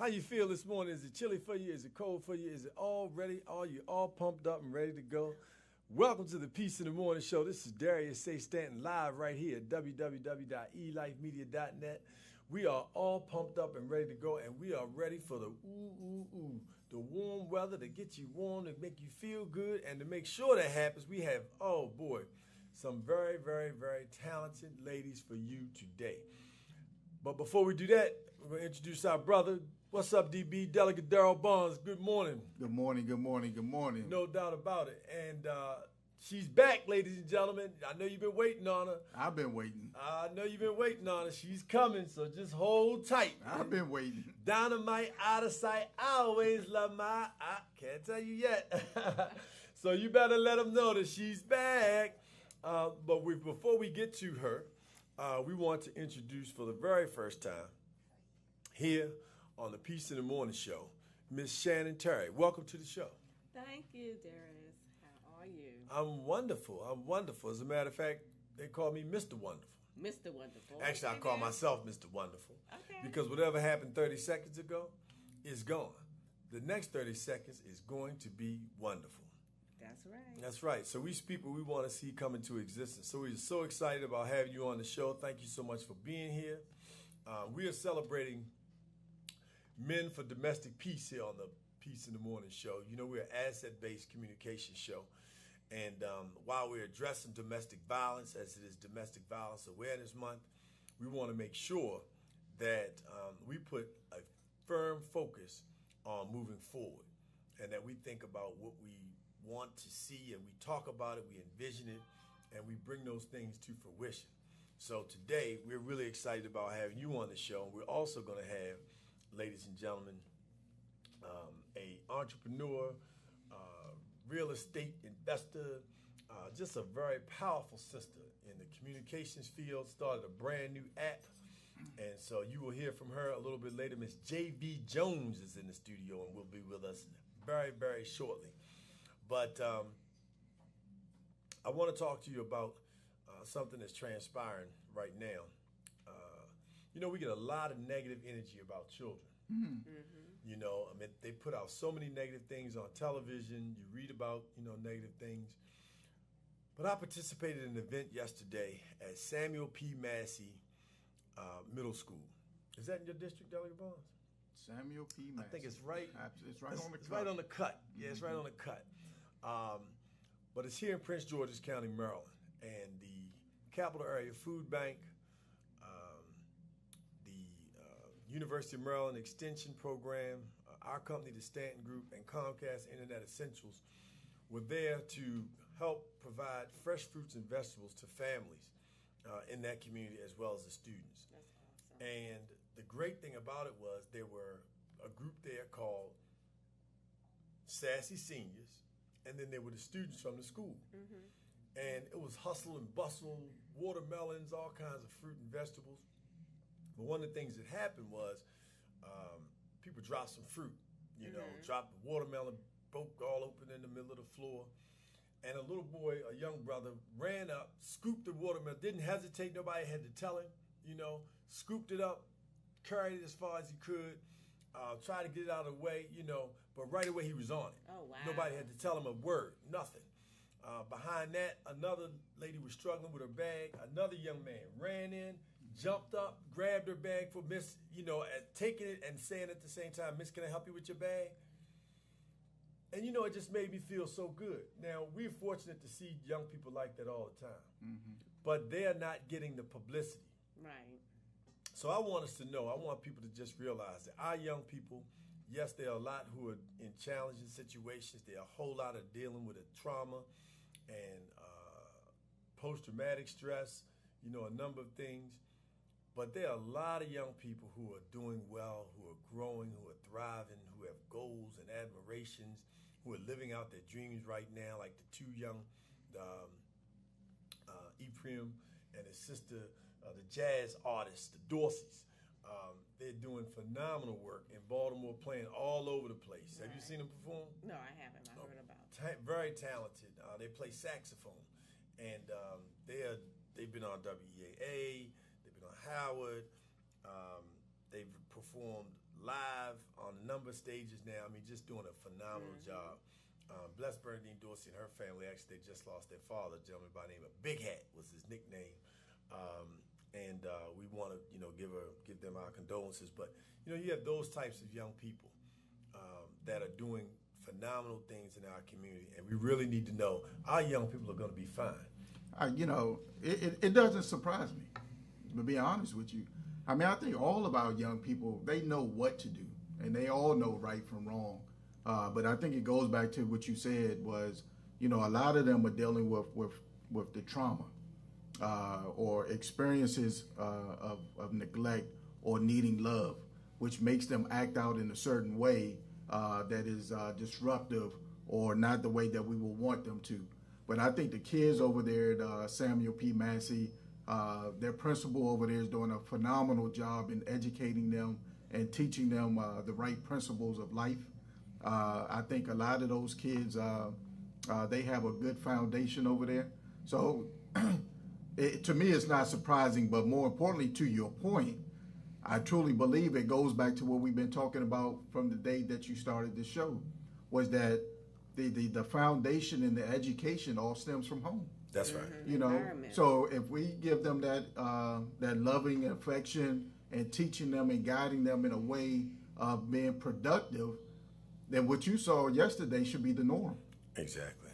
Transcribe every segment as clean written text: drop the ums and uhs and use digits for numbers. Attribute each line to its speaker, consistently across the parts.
Speaker 1: How you feel this morning? Is it chilly for you? Is it cold for you? Is it all ready? Are you all pumped up and ready to go? Welcome to the Peace in the Morning Show. This is Darius Stanton live right here at www.elifemedia.net. We are all pumped up and ready to go, and we are ready for the the warm weather to get you warm, to make you feel good, and to make sure that happens. We have, oh boy, some very, very, very talented ladies for you today. But before we do that, we're going to introduce our brother. What's up, DB? Delegate Darrell Barnes. Good morning.
Speaker 2: Good morning, good morning, good morning.
Speaker 1: No doubt about it. And she's back, ladies and gentlemen. I know you've been waiting on her.
Speaker 2: I've been waiting.
Speaker 1: I know you've been waiting on her. She's coming, so just hold tight.
Speaker 2: I've been waiting.
Speaker 1: Dynamite, out of sight. I always love I can't tell you yet. So you better let them know that she's back. But before we get to her, we want to introduce for the very first time here on the Peace in the Morning Show, Miss Shannon Terry. Welcome to the show.
Speaker 3: Thank you, Darius. How are you?
Speaker 1: I'm wonderful. I'm wonderful. As a matter of fact, they call me Mr. Wonderful.
Speaker 3: Mr. Wonderful.
Speaker 1: Actually, I call myself Mr. Wonderful.
Speaker 3: Okay.
Speaker 1: Because whatever happened 30 seconds ago is gone. The next 30 seconds is going to be wonderful.
Speaker 3: That's right.
Speaker 1: That's right. So we speak what we want to see come into existence. So we're so excited about having you on the show. Thank you so much for being here. We are celebrating Men for Domestic Peace here on the Peace in the Morning Show. You know, we're an asset-based communication show. And while we're addressing domestic violence, as it is Domestic Violence Awareness Month, we want to make sure that we put a firm focus on moving forward and that we think about what we want to see and we talk about it, we envision it, and we bring those things to fruition. So today, we're really excited about having you on the show. We're also going to have, ladies and gentlemen, a entrepreneur, real estate investor, just a very powerful sister in the communications field, started a brand new app. And so you will hear from her a little bit later. Miss J.V. Jones is in the studio and will be with us very, very shortly. But I want to talk to you about something that's transpiring right now. You know, we get a lot of negative energy about children.
Speaker 2: Mm-hmm.
Speaker 1: You know, I mean, they put out so many negative things on television. You read about, negative things. But I participated in an event yesterday at Samuel P. Massey Middle School. Is that in your district, Delegate Barnes?
Speaker 2: Samuel P. Massey.
Speaker 1: I think it's right.
Speaker 2: It's right on the cut.
Speaker 1: It's right on the cut. Yeah, it's right on the cut. But it's here in Prince George's County, Maryland. And the Capital Area Food Bank, the University of Maryland Extension Program, our company, the Stanton Group, and Comcast Internet Essentials were there to help provide fresh fruits and vegetables to families in that community as well as the students.
Speaker 3: That's awesome.
Speaker 1: And the great thing about it was there were a group there called Sassy Seniors, and then there were the students from the school.
Speaker 3: Mm-hmm.
Speaker 1: And it was hustle and bustle, watermelons, all kinds of fruit and vegetables. But one of the things that happened was people dropped some fruit, dropped the watermelon, broke all open in the middle of the floor. And a little boy, a young brother, ran up, scooped the watermelon, didn't hesitate, nobody had to tell him, scooped it up, carried it as far as he could, tried to get it out of the way, but right away he was on it.
Speaker 3: Oh, wow.
Speaker 1: Nobody had to tell him a word, nothing. Behind that, another lady was struggling with her bag. Another young man ran in, jumped up, grabbed her bag for Miss, taking it and saying at the same time, Miss, can I help you with your bag? And, it just made me feel so good. Now, we're fortunate to see young people like that all the time.
Speaker 2: Mm-hmm.
Speaker 1: But they're not getting the publicity.
Speaker 3: Right.
Speaker 1: So I want us to know, I want people to just realize that our young people, yes, there are a lot who are in challenging situations. There are a whole lot of dealing with a trauma and post-traumatic stress, a number of things. But there are a lot of young people who are doing well, who are growing, who are thriving, who have goals and admirations, who are living out their dreams right now, like the two young Ephraim and his sister, the jazz artists, the Dorseys. They're doing phenomenal work in Baltimore, playing all over the place. Have you seen them perform?
Speaker 3: No, I haven't. I heard about it.
Speaker 1: Very talented. They play saxophone, and they've been on WEAA. They've been on Howard. They've performed live on a number of stages now. I mean, just doing a phenomenal job. Bless Bernadine Dorsey and her family. Actually, they just lost their father, a gentleman by the name of Big Hat was his nickname. And we want to, give them our condolences. But, you have those types of young people that are doing phenomenal things in our community. And we really need to know our young people are going to be fine.
Speaker 2: It doesn't surprise me, to be honest with you. I mean, I think all of our young people, they know what to do, and they all know right from wrong. But I think it goes back to what you said was, a lot of them are dealing with the trauma or experiences of neglect or needing love, which makes them act out in a certain way that is disruptive or not the way that we will want them to. But I think the kids over there at Samuel P. Massey, their principal over there is doing a phenomenal job in educating them and teaching them the right principles of life. I think a lot of those kids, they have a good foundation over there. So to me, it's not surprising, but more importantly, to your point, I truly believe it goes back to what we've been talking about from the day that you started the show, was that the foundation and the education all stems from home.
Speaker 1: That's right.
Speaker 2: So if we give them that loving affection and teaching them and guiding them in a way of being productive, then what you saw yesterday should be the norm.
Speaker 1: Exactly.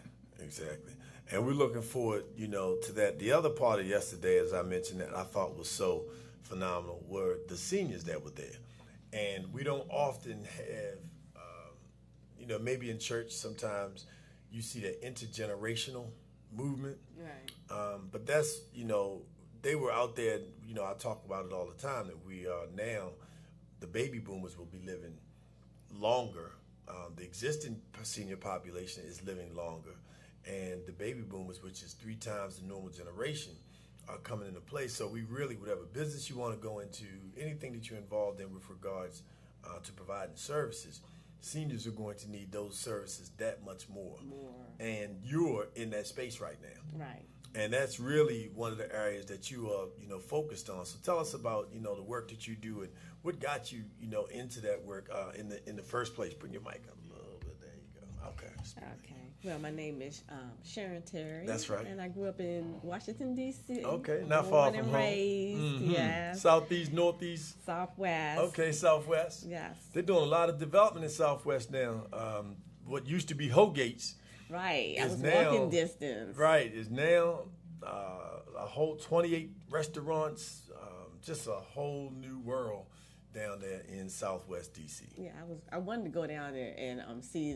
Speaker 1: And we're looking forward, to that. The other part of yesterday, as I mentioned, that I thought was so phenomenal were the seniors that were there. And we don't often have, maybe in church sometimes you see that intergenerational movement.
Speaker 3: Right.
Speaker 1: But that's, they were out there, I talk about it all the time, that we are now, the baby boomers will be living longer. The existing senior population is living longer. And the baby boomers, which is 3 times the normal generation, are coming into play. So we really, whatever business you want to go into, anything that you're involved in with regards to providing services, seniors are going to need those services that much more. And you're in that space right now.
Speaker 3: Right.
Speaker 1: And that's really one of the areas that you are, focused on. So tell us about, the work that you do and what got you, into that work in the first place. Bring your mic up a little bit. There you go. Okay.
Speaker 3: Well, my name is Sharon Terry.
Speaker 1: That's right.
Speaker 3: And I grew up in Washington, D.C.
Speaker 1: Okay, not far from
Speaker 3: and
Speaker 1: home.
Speaker 3: Raised, yes.
Speaker 1: Southeast, northeast?
Speaker 3: Southwest.
Speaker 1: Okay, Southwest.
Speaker 3: Yes.
Speaker 1: They're doing a lot of development in Southwest now. What used to be Hogates.
Speaker 3: Right. I was
Speaker 1: now,
Speaker 3: walking distance.
Speaker 1: Right. Is now a whole 28 restaurants, just a whole new world down there in Southwest D.C.
Speaker 3: Yeah, I wanted to go down there and see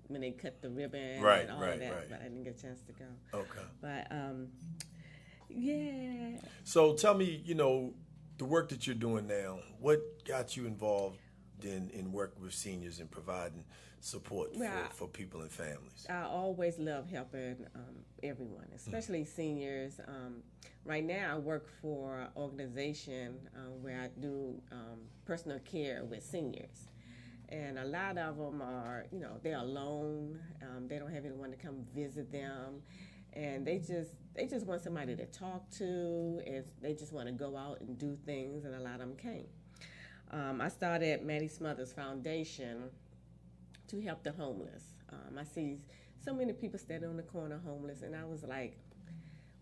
Speaker 3: when they cut the ribbon and all of that, but I didn't get a chance to go.
Speaker 1: Okay.
Speaker 3: But yeah.
Speaker 1: So tell me, the work that you're doing now, what got you involved in working with seniors and providing support for people and families?
Speaker 3: I always love helping everyone, especially seniors. Right now, I work for an organization where I do personal care with seniors. And a lot of them are, they're alone. They don't have anyone to come visit them. And they just want somebody to talk to, and they just want to go out and do things, and a lot of them can't. I started Maddie Smothers Foundation to help the homeless. I see so many people standing on the corner homeless, and I was like,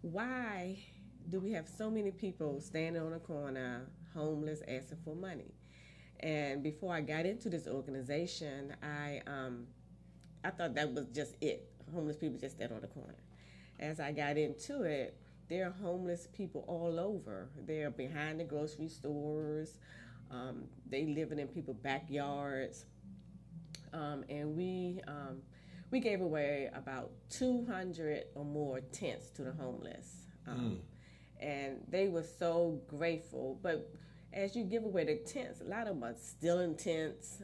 Speaker 3: why do we have so many people standing on the corner homeless asking for money? And before I got into this organization, I thought that was just it. Homeless people just stand on the corner. As I got into it, there are homeless people all over. They're behind the grocery stores. They living in people's backyards. And we gave away about 200 or more tents to the homeless. And they were so grateful. But as you give away the tents, a lot of them are stealing tents,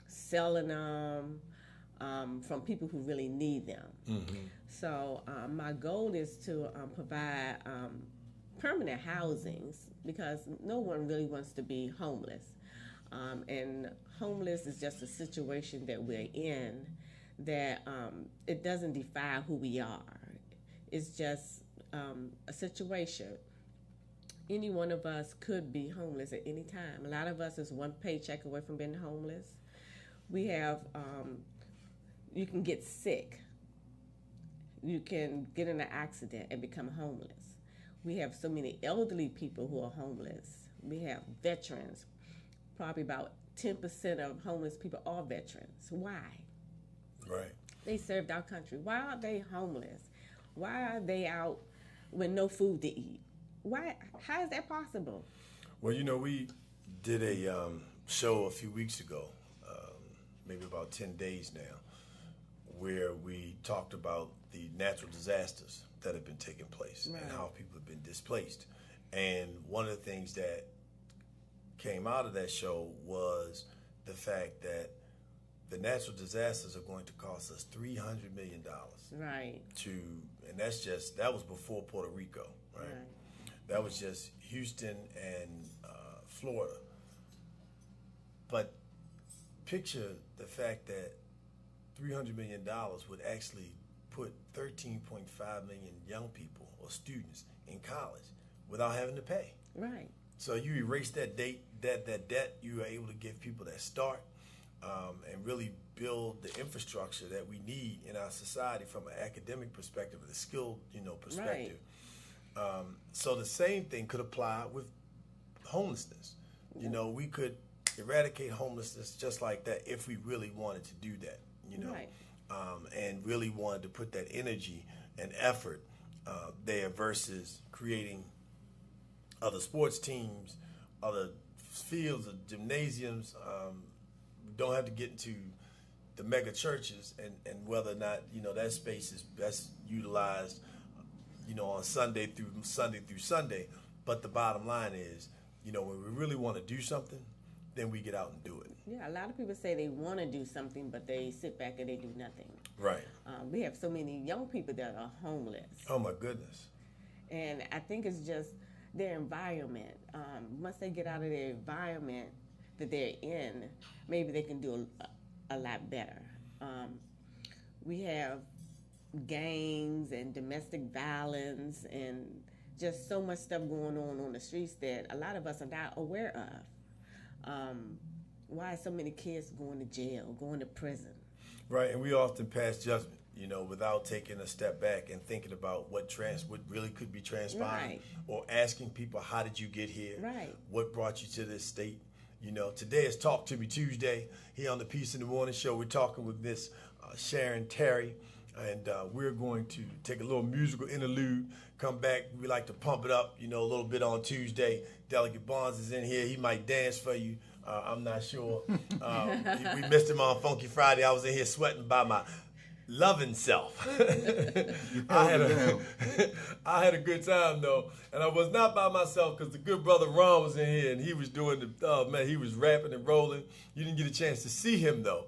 Speaker 3: selling them from people who really need them. Mm-hmm. So my goal is to provide permanent housings, because no one really wants to be homeless. And homeless is just a situation that we're in that it doesn't define who we are. It's just a situation. any one of us could be homeless at any time. A lot of us is one paycheck away from being homeless. We have, you can get sick. You can get in an accident and become homeless. We have so many elderly people who are homeless. We have veterans. Probably about 10% of homeless people are veterans. Why?
Speaker 1: Right.
Speaker 3: They served our country. Why are they homeless? Why are they out with no food to eat? Why? How is that possible?
Speaker 1: Well, we did a show a few weeks ago, maybe about 10 days now, where we talked about the natural disasters that have been taking place and how people have been displaced. And one of the things that came out of that show was the fact that the natural disasters are going to cost us $300 million.
Speaker 3: Right.
Speaker 1: And that was before Puerto Rico, right? That was just Houston and Florida. But picture the fact that $300 million would actually put 13.5 million young people or students in college without having to pay.
Speaker 3: Right.
Speaker 1: So you erase that debt, you are able to give people that start and really build the infrastructure that we need in our society from an academic perspective, a skill, perspective.
Speaker 3: Right.
Speaker 1: So the same thing could apply with homelessness. We could eradicate homelessness just like that if we really wanted to do that,
Speaker 3: Right.
Speaker 1: And really wanted to put that energy and effort there versus creating other sports teams, other fields, or gymnasiums. Don't have to get into the mega churches and whether or not that space is best utilized on Sunday through Sunday. But the bottom line is, when we really want to do something, then we get out and do it.
Speaker 3: Yeah, a lot of people say they want to do something, but they sit back and they do nothing.
Speaker 1: Right.
Speaker 3: We have so many young people that are homeless.
Speaker 1: Oh my goodness.
Speaker 3: And I think it's just their environment. Once they get out of their environment that they're in, maybe they can do a lot better. We have gangs and domestic violence and just so much stuff going on the streets that a lot of us are not aware of. Why are so many kids going to jail, going to prison?
Speaker 1: Right, and we often pass judgment, without taking a step back and thinking about what really could be transpiring,
Speaker 3: Right.
Speaker 1: or asking people, how did you get here?
Speaker 3: Right.
Speaker 1: What brought you to this state? Today is Talk to Me Tuesday. Here on the Peace in the Morning Show, we're talking with Miss Sharon Terry, and we're going to take a little musical interlude, come back. We like to pump it up, a little bit on Tuesday. Delegate Barnes is in here. He might dance for you. I'm not sure. We missed him on Funky Friday. I was in here sweating by my loving self. I had a good time though, and I was not by myself because the good brother Ron was in here and he was doing he was rapping and rolling. You didn't get a chance to see him though,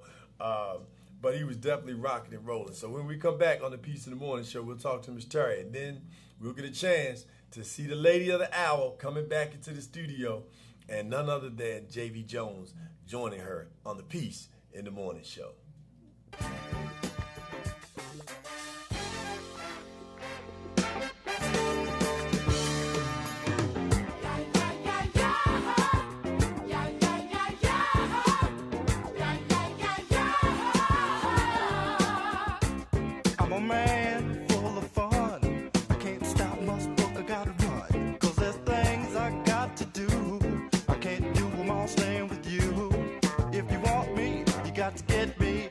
Speaker 1: but he was definitely rocking and rolling. So when we come back on the Peace in the Morning Show, we'll talk to Ms. Terry, and then we'll get a chance to see the lady of the hour coming back into the studio, and none other than J.V. Jones joining her on the Peace in the Morning Show.
Speaker 4: I'm a man full of fun. I can't stop, must book, I gotta run. 'Cause there's things I got to do. I can't do them all staying with you. If you want me, you got to get me.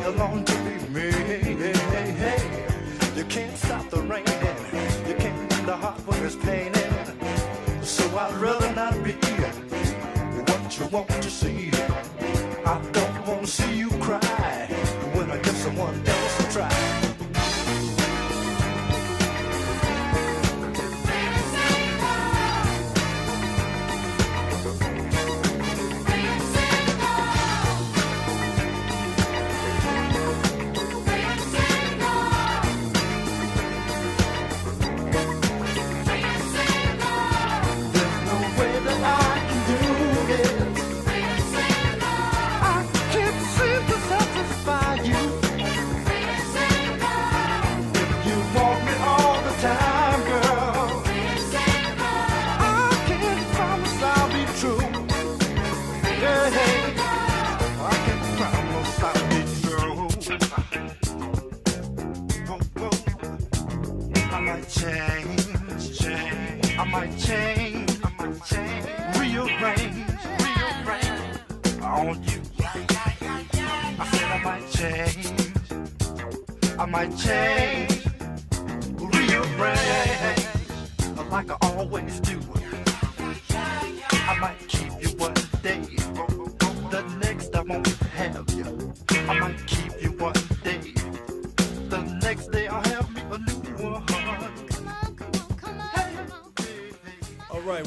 Speaker 4: alone to leave me. Hey, hey. You can't stop the rain, you can't mend the heart when it's paining. So I'd rather not be what you want to see. I don't want to see you cry when I give someone else a try.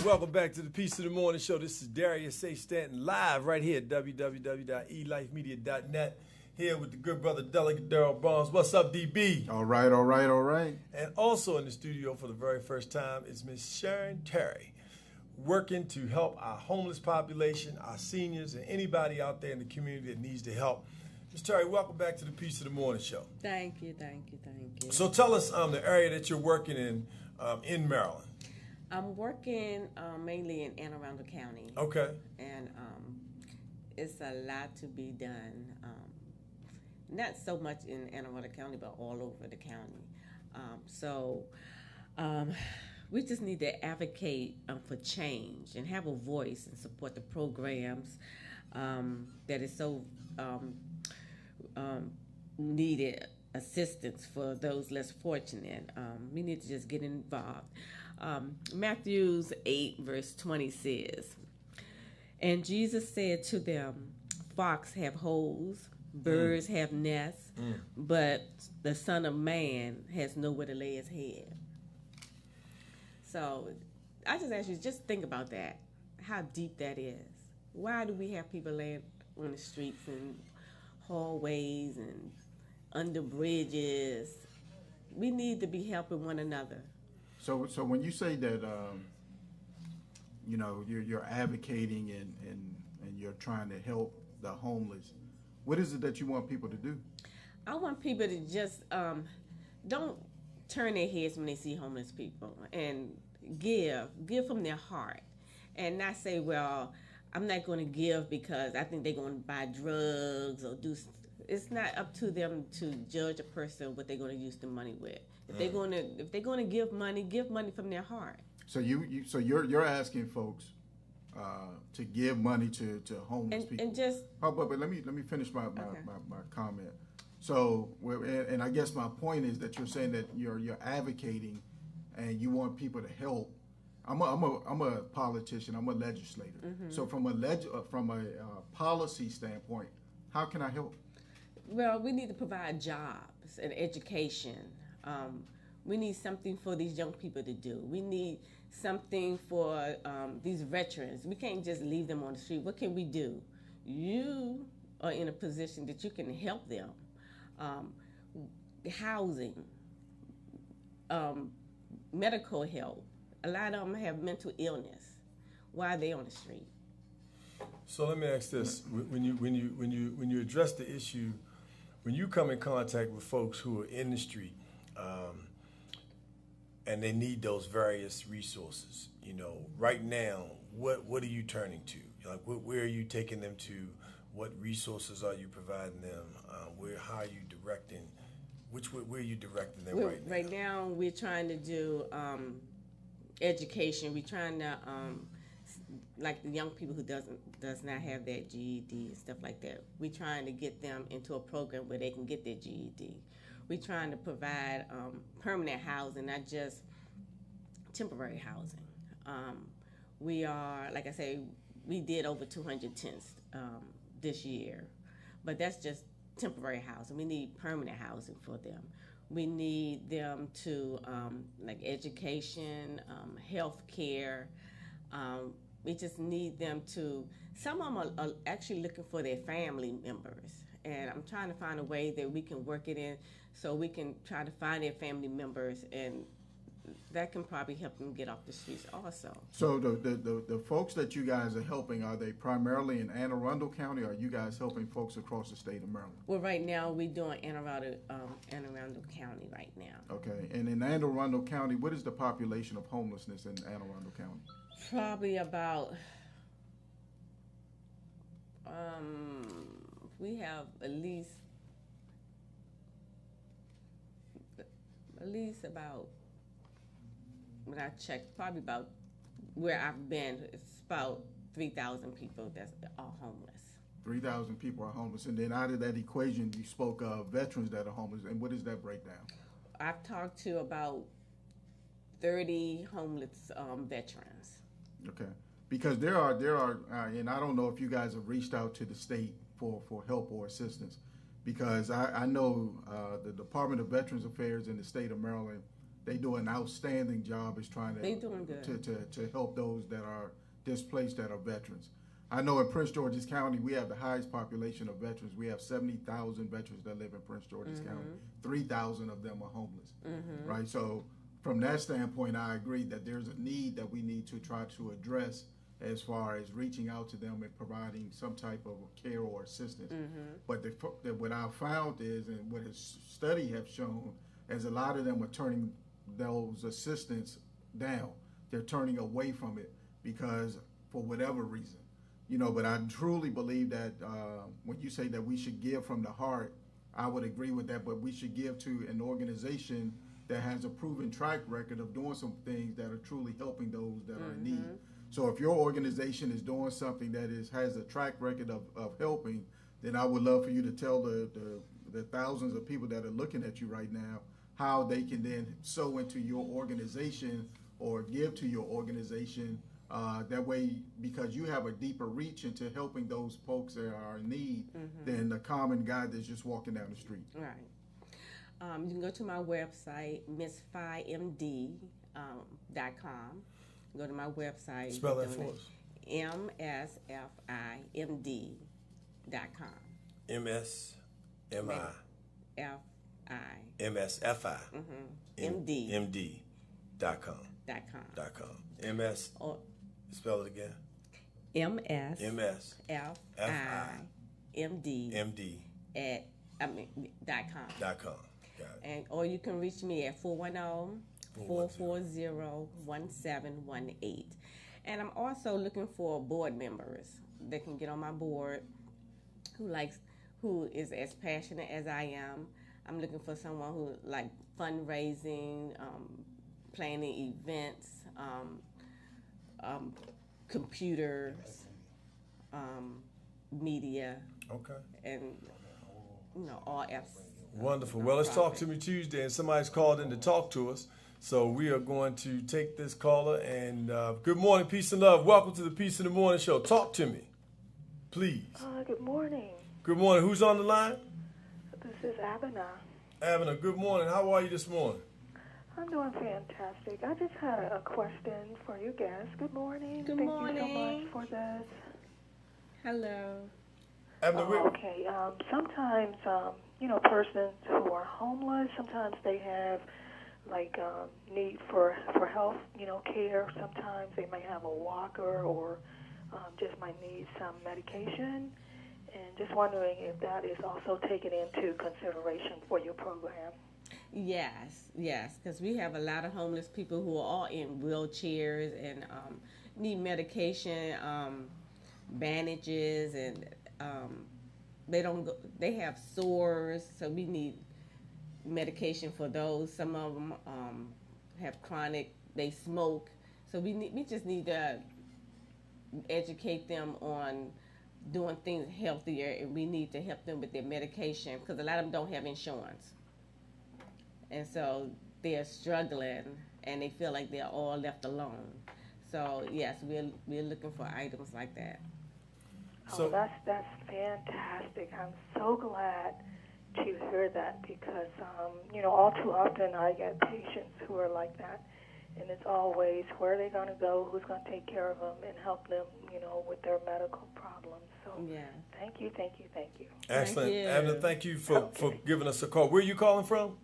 Speaker 1: Welcome back to the Piece of the Morning Show. This is Darius Stanton live right here at www.elifemedia.net. Here with the good brother Delegate Daryl Barnes. What's up, DB?
Speaker 2: All right, all right, all right.
Speaker 1: And also in the studio for the very first time is Miss Sharon Terry, working to help our homeless population, our seniors, and anybody out there in the community that needs the help. Ms. Terry, welcome back to the Piece of the Morning Show.
Speaker 3: Thank you, thank you, thank you.
Speaker 1: So tell us the area that you're working in Maryland.
Speaker 3: I'm working mainly in Anne Arundel County.
Speaker 1: Okay.
Speaker 3: And it's a lot to be done. Not so much in Anne Arundel County, but all over the county. We just need to advocate for change and have a voice and support the programs that is so needed assistance for those less fortunate. We need to just get involved. Matthew 8, verse 20 says, "And Jesus said to them, fox have holes, birds have nests, but the Son of Man has nowhere to lay his head." So I just ask you, just think about that, how deep that is. Why do we have people laying on the streets and hallways and under bridges? We need to be helping one another.
Speaker 2: So when you say that, you're advocating and you're trying to help the homeless, what is it that you want people to do?
Speaker 3: I want people to just don't turn their heads when they see homeless people, and give from their heart, and not say, well, I'm not going to give because I think they're going to buy drugs or do. It's not up to them to judge a person what they're going to use the money with. If they're going to give money from their heart. So
Speaker 2: you're asking folks to give money to homeless people.
Speaker 3: And just.
Speaker 2: Oh, but let me finish my comment. So, and I guess my point is that you're saying that you're advocating, and you want people to help. I'm a politician. I'm a legislator. Mm-hmm. So from a policy standpoint, how can I help?
Speaker 3: Well, we need to provide jobs and education. We need something for these young people to do. We need something for these veterans. We can't just leave them on the street. What can we do? You are in a position that you can help them. Housing, medical help. A lot of them have mental illness. Why are they on the street?
Speaker 1: So let me ask this: when you address the issue, when you come in contact with folks who are in the street, and they need those various resources, right now, what are you turning to? Like, where are you taking them to? What resources are you providing them? How are you directing? Where are you directing them right now?
Speaker 3: Right now, we're trying to do education. We're trying to like the young people who does not have that GED and stuff like that. We're trying to get them into a program where they can get their GED. We're trying to provide permanent housing, not just temporary housing. We are, like I say, we did over 200 tents this year, but that's just temporary housing. We need permanent housing for them. We need them to, like education, health care. We just need them to, some of them are actually looking for their family members. And I'm trying to find a way that we can work it in so we can try to find their family members, and that can probably help them get off the streets also.
Speaker 2: So the folks that you guys are helping, are they primarily in Anne Arundel County, or are you guys helping folks across the state of Maryland?
Speaker 3: Well, right now we're doing Anne Arundel County right now.
Speaker 2: Okay, and in Anne Arundel County, what is the population of homelessness in Anne Arundel County?
Speaker 3: Probably about, we have at least about, when I checked, probably about where I've been, it's about 3,000 people that are homeless.
Speaker 2: 3,000 people are homeless, and then out of that equation, you spoke of veterans that are homeless, and what does that break down?
Speaker 3: I've talked to about 30 homeless veterans. Okay,
Speaker 2: because there are, and I don't know if you guys have reached out to the state for help or assistance, because I know the Department of Veterans Affairs in the state of Maryland, they do an outstanding job as trying to,
Speaker 3: they doing good.
Speaker 2: to help those that are displaced that are veterans. I know in Prince George's County, we have the highest population of veterans. We have 70,000 veterans that live in Prince George's County. 3,000 of them are homeless, right? So from that standpoint, I agree that there's a need that we need to try to address as far as reaching out to them and providing some type of care or assistance. But what I've found is, and what his study have shown, is a lot of them are turning those assistance down. They're turning away from it because for whatever reason. You know, but I truly believe that when you say that we should give from the heart, I would agree with that, but we should give to an organization that has a proven track record of doing some things that are truly helping those that are in need. So if your organization is doing something that has a track record of helping, then I would love for you to tell the thousands of people that are looking at you right now how they can then sow into your organization or give to your organization. That way, because you have a deeper reach into helping those folks that are in need than the common guy that's just walking down the street.
Speaker 3: Right. You can go to my website, MissFiMD.com. Go to my website.
Speaker 1: Spell that for us.
Speaker 3: MSFIMD.com.
Speaker 1: MSMI.
Speaker 3: F-I.
Speaker 1: MSFI.
Speaker 3: MD.
Speaker 1: MD.com. MS. Spell it again.
Speaker 3: MSFIMD. .com.
Speaker 1: Got it.
Speaker 3: And or you can reach me at 410-440-1718. And I'm also looking for board members that can get on my board who is as passionate as I am. I'm looking for someone who like fundraising, planning events, computers, media.
Speaker 1: Okay.
Speaker 3: And all F's.
Speaker 1: Wonderful. Well, it's Talk to Me Tuesday, and somebody's called in to talk to us. So we are going to take this caller. And good morning, peace and love. Welcome to the Peace in the Morning Show. Talk to me, please.
Speaker 5: Good morning.
Speaker 1: Good morning. Who's on the line?
Speaker 5: This is Abena.
Speaker 1: Abena, good morning. How are you this morning?
Speaker 5: I'm doing fantastic. I just had a question for you guys. Good morning.
Speaker 3: Good morning.
Speaker 5: Thank you so much for this.
Speaker 3: Hello.
Speaker 1: Abena,
Speaker 5: okay. Sometimes, persons who are homeless, sometimes they have need for health, care. Sometimes they may have a walker or just might need some medication. And just wondering if that is also taken into consideration for your program.
Speaker 3: Yes, because we have a lot of homeless people who are all in wheelchairs and need medication, bandages, and they have sores, so we need medication for those. Some of them have chronic, they smoke, so we just need educate them on doing things healthier, and we need to help them with their medication because a lot of them don't have insurance, and so they're struggling and they feel like they're all left alone. So yes, we're looking for items like that.
Speaker 1: So
Speaker 5: that's fantastic. I'm so glad to hear that because all too often I get patients who are like that, and it's always where are they going to go, who's going to take care of them and help them, with their medical problems. So
Speaker 3: Yeah.
Speaker 5: thank you.
Speaker 1: excellent.
Speaker 3: Thank you.
Speaker 1: Abner, thank you for giving us a call. Where are you calling from?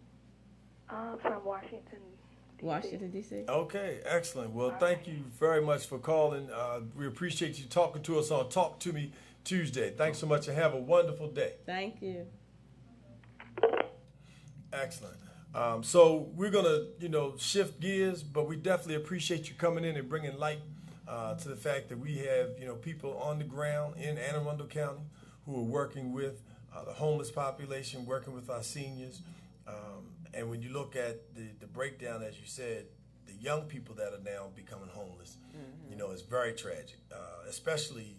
Speaker 5: From Washington, D.C.
Speaker 3: Washington, D.C.
Speaker 1: Okay, excellent. Well, thank you very much for calling. We appreciate you talking to us on Talk to Me Tuesday. Thanks so much and have a wonderful day.
Speaker 3: Thank you.
Speaker 1: Excellent. So we're going to, shift gears, but we definitely appreciate you coming in and bringing light to the fact that we have, people on the ground in Anne Arundel County who are working with the homeless population, working with our seniors. And when you look at the breakdown, as you said, the young people that are now becoming homeless, it's very tragic, especially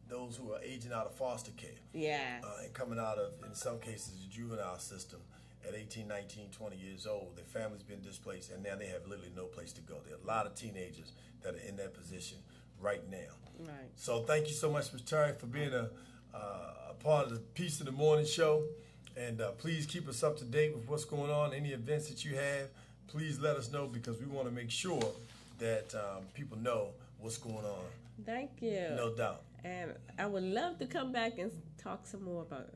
Speaker 1: those who are aging out of foster care.
Speaker 3: Yeah.
Speaker 1: And coming out of, in some cases, the juvenile system at 18, 19, 20 years old. Their family's been displaced, and now they have literally no place to go. There are a lot of teenagers that are in that position right now.
Speaker 3: Right.
Speaker 1: So thank you so much, Ms. Terry, for being a part of the Peace in the Morning show. And please keep us up to date with what's going on. Any events that you have, please let us know because we want to make sure that people know what's going on.
Speaker 3: Thank you.
Speaker 1: No doubt.
Speaker 3: And I would love to come back and talk some more about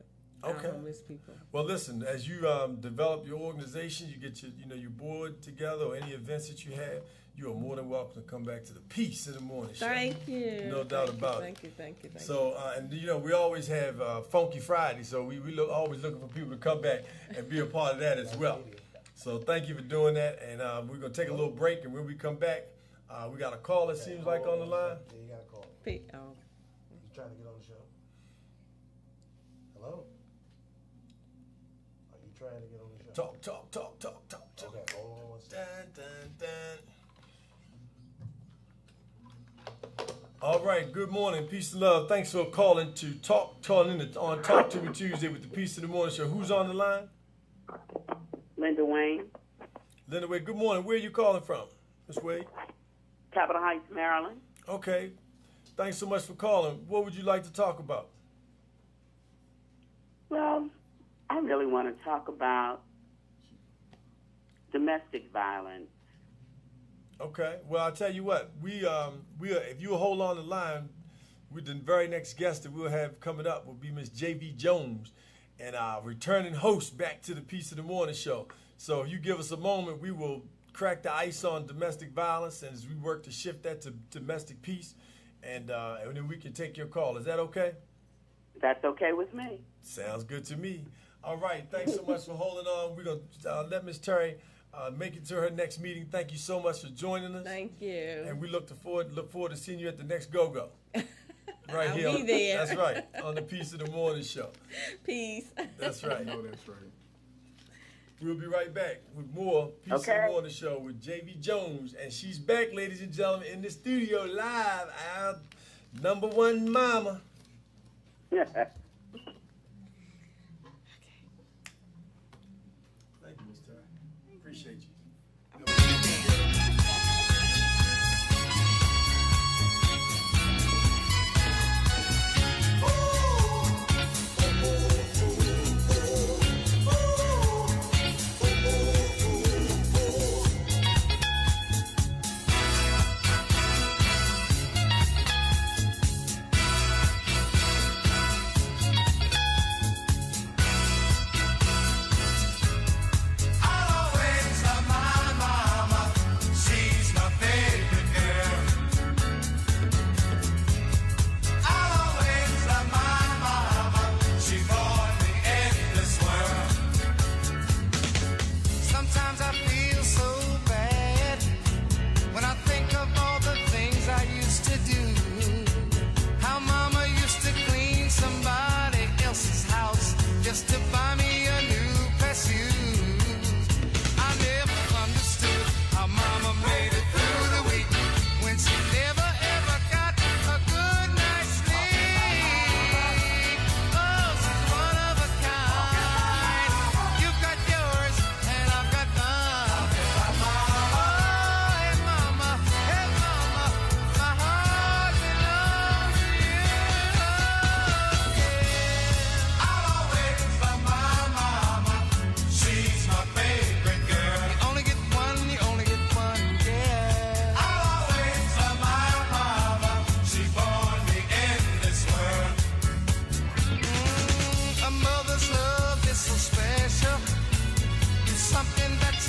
Speaker 3: our homeless people.
Speaker 1: Well, listen, as you develop your organization, you get your board together or any events that you have, you are more than welcome to come back to the Peace in the Morning show.
Speaker 3: Thank you.
Speaker 1: No doubt about it.
Speaker 3: Thank you.
Speaker 1: So, and we always have Funky Friday, so we always looking for people to come back and be a part of that as well. So thank you for doing that, and we're going to take a little break, and when we come back, we got a call, it seems like, on the line.
Speaker 6: Yeah, you got a call.
Speaker 3: Oh.
Speaker 6: You trying to get on the show? Hello? Are you trying to get on the show?
Speaker 1: Talk.
Speaker 6: Okay, hold on one second.
Speaker 1: Dun. All right, good morning, peace and love. Thanks for calling to Talk to Me Tuesday with the Peace in the Morning show. Who's on the line?
Speaker 7: Linda Wayne,
Speaker 1: Linda Wade, good morning. Where are you calling from, Miss Wade?
Speaker 7: Capitol Heights, Maryland.
Speaker 1: Okay, thanks so much for calling. What would you like to talk about?
Speaker 7: Well, I really want to talk about domestic violence.
Speaker 1: Okay, well, I'll tell you what, we are, if you hold on the line, with the very next guest that we'll have coming up will be Miss J.V. Jones, and our returning host back to the Peace of the Morning show. So if you give us a moment, we will crack the ice on domestic violence, and as we work to shift that to domestic peace, and then we can take your call. Is that okay?
Speaker 7: That's okay with me.
Speaker 1: Sounds good to me. All right, thanks so much for holding on. We're going to let Miss Terry make it to her next meeting. Thank you so much for joining us.
Speaker 3: Thank you.
Speaker 1: And we look forward to seeing you at the next go-go. Right
Speaker 3: I'll
Speaker 1: here.
Speaker 3: be there.
Speaker 1: That's right, on the Peace of the Morning show.
Speaker 3: Peace.
Speaker 1: That's right.
Speaker 2: No, that's right.
Speaker 1: We'll be right back with more Peace of the Morning show with J.V. Jones. And she's back, ladies and gentlemen, in the studio live. Our number one mama. Thank you, Miss Terry. Appreciate you.
Speaker 8: I'll always love my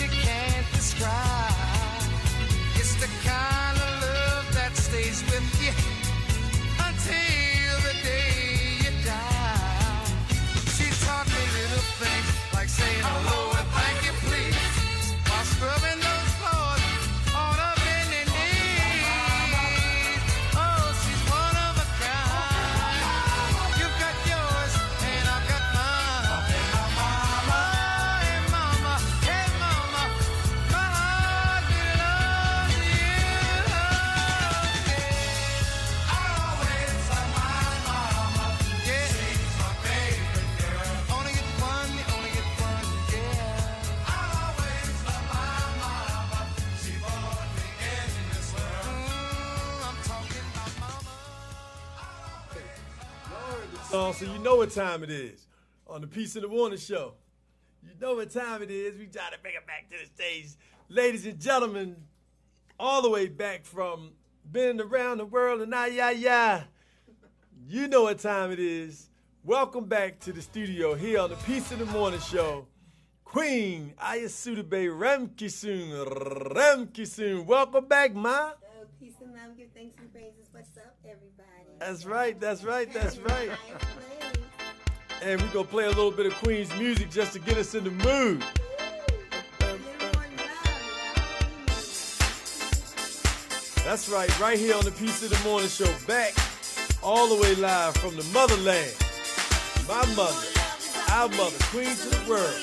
Speaker 8: you can't describe. It's the kind of love that stays with you until the day you die. She taught me little things like saying hello and thank you please while scrubbing those floors on a bending knee. Oh, she's one of a kind. You've got yours and I've got mine. Oh, hey mama, hey mama, my heart belongs to you. Yeah. I always love my mama. Yeah. She's my favorite girl. Only get one, you only get one, yeah. I always love my mama. She brought me in this world. I'm talking about mama.
Speaker 1: So you know what time it is on the Peace in the Morning show. You know what time it is. We try to bring it back to the stage. Ladies and gentlemen, all the way back from been around the world and you know what time it is. Welcome back to the studio here on the Peace in the Morning show. Queen Ayasudebe Remkisun. Welcome back, ma.
Speaker 9: Oh, peace and love, give thanks and praises. What's up, everybody?
Speaker 1: That's right.
Speaker 9: I am playing.
Speaker 1: And we're going to play a little bit of Queen's music just to get us in the mood. That's right here on the Peace of the Morning show. Back all the way live from the motherland. My mother, our mother, Queen to the world.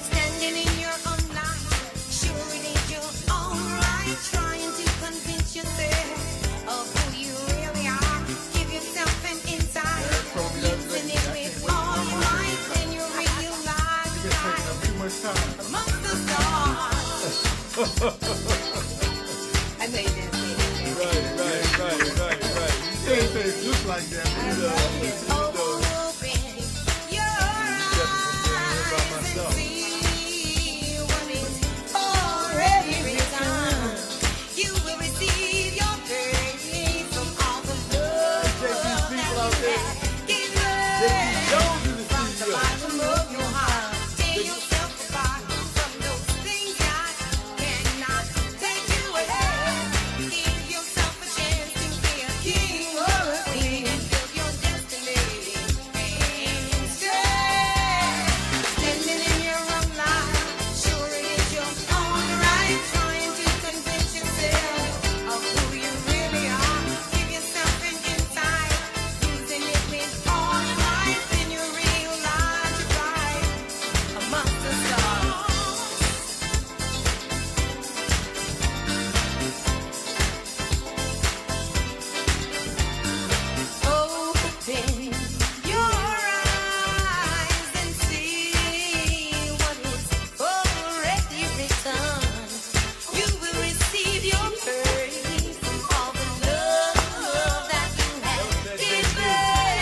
Speaker 9: Standing in your own light, sure it ain't your own right. Trying to convince yourself of who you really are. Give yourself an insight, using it with all your might, and you realize you're right amongst the stars. I made that.
Speaker 1: Right.
Speaker 2: Can't say it just like that.
Speaker 9: Open your eyes and see what is already written. You will receive your praise from all the love that you have given. From the bottom of your heart, tear yourself apart from those things that cannot take you away. Give yourself a chance to be a king or a queen and build your destiny. Standing in your own light, sure it is your own right. Trying to convince yourself of who you really are. Give yourself an insight, using it with all your might, then you realize you're right amongst the stars. Open your eyes and see what is already written. You will receive your praise from all the love that you have given.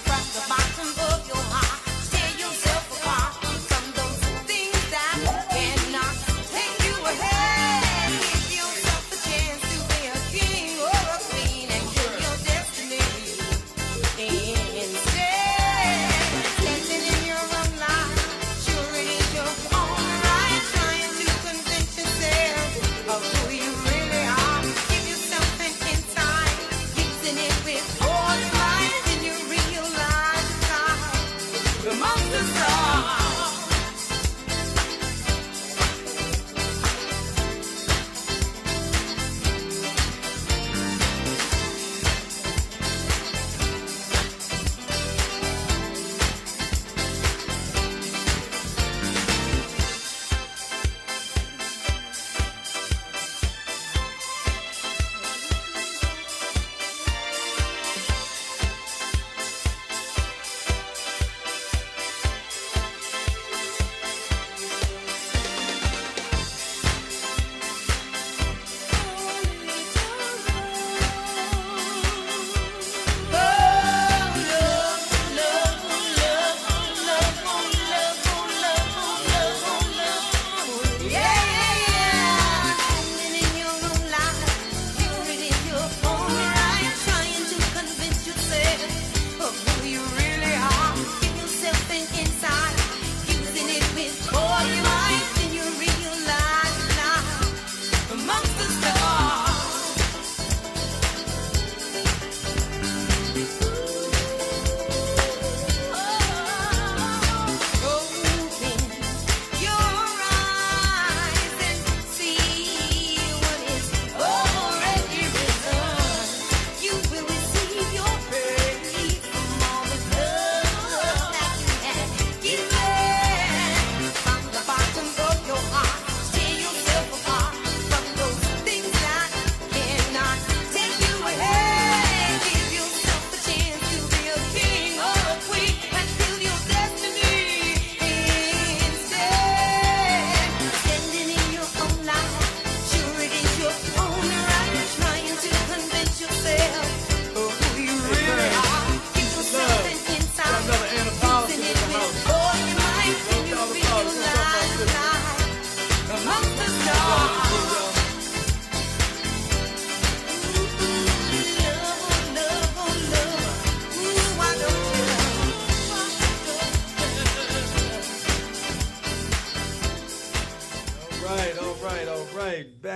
Speaker 9: From the bottom of your heart, tear yourself apart from those things that cannot take you ahead. Give yourself a chance to be a king or a queen and build your destiny. Instead, standing in your own light, sure it is your own right. Trying to convince yourself of who you really are. Give yourself an insight, using it with all your might, then you realize you're amongst the stars.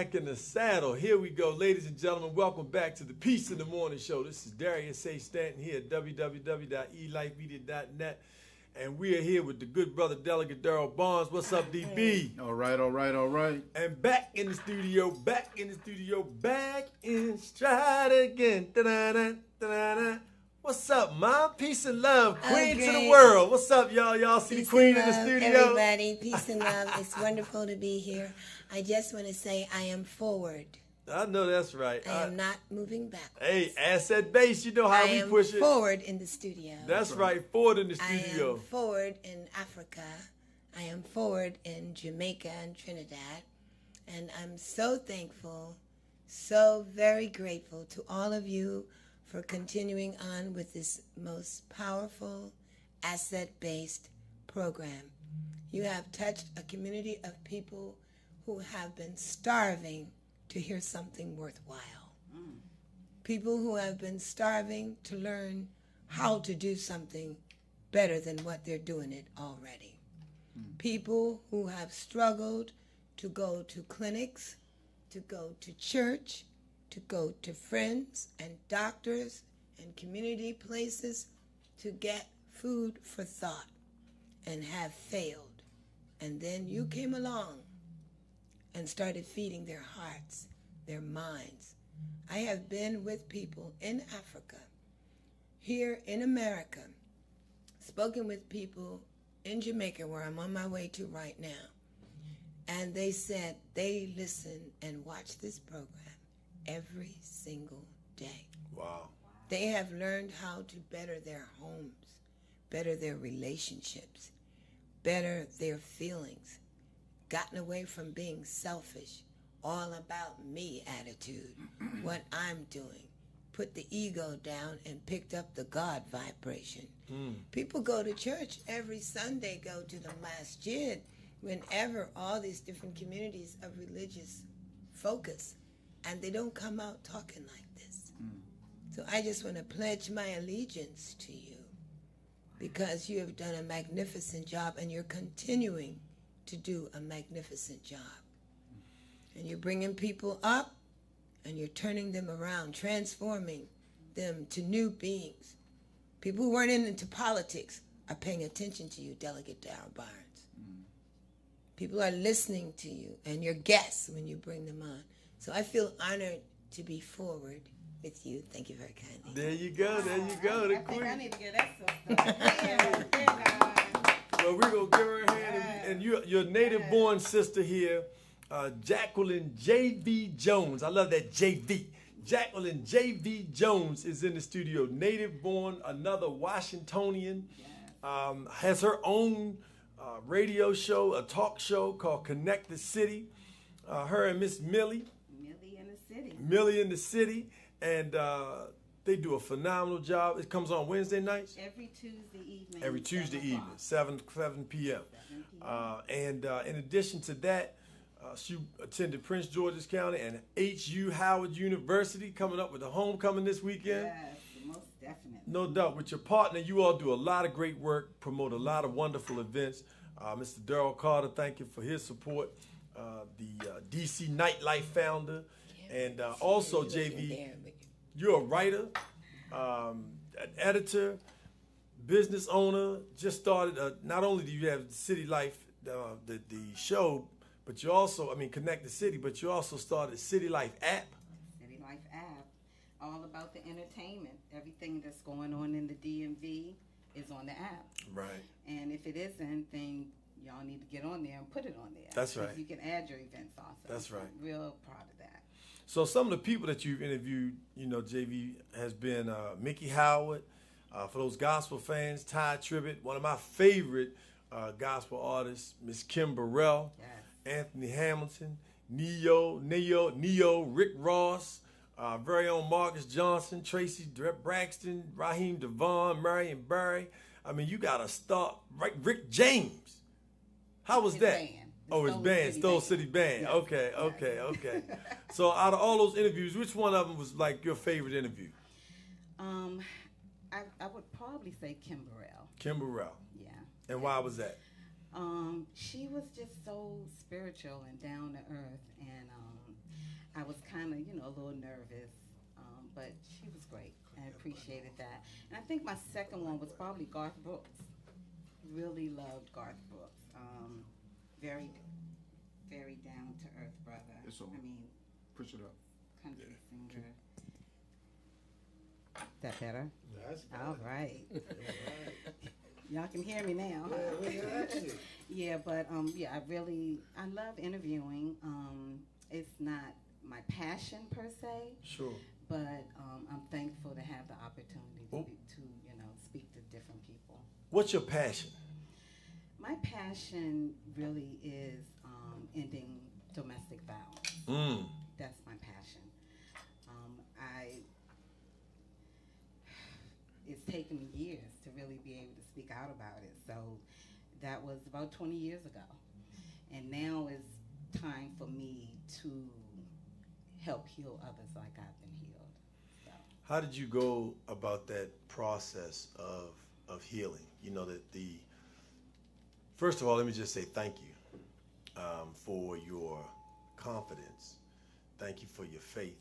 Speaker 1: back in the saddle. Here we go, ladies and gentlemen. Welcome back to the Peace in the Morning Show. This is Darius Stanton here at www.elifemedia.net. And we are here with the good brother Delegate Daryl Barnes. What's up, DB?
Speaker 2: All right.
Speaker 1: And back in stride again. Da-da-da, da-da-da. What's up, Mom? Peace and love. Queen to the world. What's up, y'all? Y'all see the queen in the studio?
Speaker 10: Everybody, peace and love. It's wonderful to be here. I just want to say I am forward.
Speaker 1: I know that's right.
Speaker 10: I am not moving backwards.
Speaker 1: Hey, asset base, you know how we push it.
Speaker 10: I am forward in the studio.
Speaker 1: That's right, forward in the studio.
Speaker 10: I am forward in Africa. I am forward in Jamaica and Trinidad. And I'm so thankful, so very grateful to all of you for continuing on with this most powerful asset-based program. You have touched a community of people who have been starving to hear something worthwhile. People who have been starving to learn how to do something better than what they're doing it already. People who have struggled to go to clinics, to go to church, to go to friends and doctors and community places to get food for thought and have failed. And then you came along and started feeding their hearts, their minds. I have been with people in Africa, here in America, spoken with people in Jamaica, where I'm on my way to right now, and they said they listen and watch this program every single day.
Speaker 1: Wow.
Speaker 10: They have learned how to better their homes, better their relationships, better their feelings, gotten away from being selfish, all about me attitude, what I'm doing, put the ego down and picked up the God vibration. People go to church every Sunday, go to the masjid, whenever all these different communities of religious focus, and they don't come out talking like this. So I just want to pledge my allegiance to you because you have done a magnificent job and you're continuing to do a magnificent job. And you're bringing people up and you're turning them around, transforming them to new beings. People who weren't into politics are paying attention to you, Delegate Daryl Barnes. People are listening to you and your guests when you bring them on. So I feel honored to be forward with you. Thank you very kindly.
Speaker 1: There you go. The queen.
Speaker 3: I need to get that sister.
Speaker 1: Well, we're going to give her a hand. And your native-born sister here, Jacqueline J.V. Jones. I love that J.V. Jacqueline J.V. Jones is in the studio. Native-born, another Washingtonian. Has her own radio show, a talk show called Connect the City. Her and Miss Millie. Millie in the City. And they do a phenomenal job. It comes on Wednesday nights?
Speaker 11: Every Tuesday evening.
Speaker 1: 7 p.m. And in addition to that, she attended Prince George's County and H.U. Howard University, coming up with a homecoming this weekend.
Speaker 11: Yes, most definitely.
Speaker 1: No doubt. With your partner, you all do a lot of great work, promote a lot of wonderful events. Mr. Daryl Carter, thank you for his support. The DC Nightlife founder. And also, JV, you're a writer, an editor, business owner. Just started, not only do you have City Life, the show, but you also, Connect the City, but you also started City Life app.
Speaker 11: City Life app, all about the entertainment. Everything that's going on in the DMV is on the app.
Speaker 1: Right.
Speaker 11: And if it isn't, then y'all need to get on there and put it on there.
Speaker 1: That's right.
Speaker 11: You can add your events also.
Speaker 1: That's right.
Speaker 11: I'm real proud of that.
Speaker 1: So some of the people that you've interviewed, JV, has been Mickey Howard. For those gospel fans, Ty Tribbett, one of my favorite gospel artists, Miss Kim Burrell,
Speaker 11: Yes.
Speaker 1: Anthony Hamilton, Neo, Rick Ross, very own Marcus Johnson, Tracy Braxton, Raheem Devon, Marion Barry. You got to start, right? Rick James. How was that?
Speaker 11: Band.
Speaker 1: His band, Stone City Band.
Speaker 11: Yes.
Speaker 1: Okay. So out of all those interviews, which one of them was like your favorite interview?
Speaker 11: I would probably say Kim Burrell.
Speaker 1: Kim Burrell.
Speaker 11: Yeah.
Speaker 1: And why was that?
Speaker 11: She was just so spiritual and down to earth, and I was kind of, a little nervous, but she was great. I appreciated that. And I think my second one was probably Garth Brooks. Really loved Garth Brooks. Very, very down to earth brother.
Speaker 2: It's on.
Speaker 11: I mean,
Speaker 2: Push it up.
Speaker 11: country singer. Is that better?
Speaker 6: That's
Speaker 11: All right. Y'all can hear me now.
Speaker 6: Yeah, we got you.
Speaker 11: Yeah, but I love interviewing. It's not my passion per se,
Speaker 1: Sure.
Speaker 11: but I'm thankful to have the opportunity
Speaker 1: Oh.
Speaker 11: to speak to different people.
Speaker 1: What's your passion?
Speaker 11: My passion really is ending domestic violence.
Speaker 1: Mm.
Speaker 11: That's my passion. It's taken me years to really be able to speak out about it. So that was about 20 years ago. And now is time for me to help heal others like I've been healed. So.
Speaker 1: How did you go about that process of healing? First of all, let me just say thank you for your confidence. Thank you for your faith.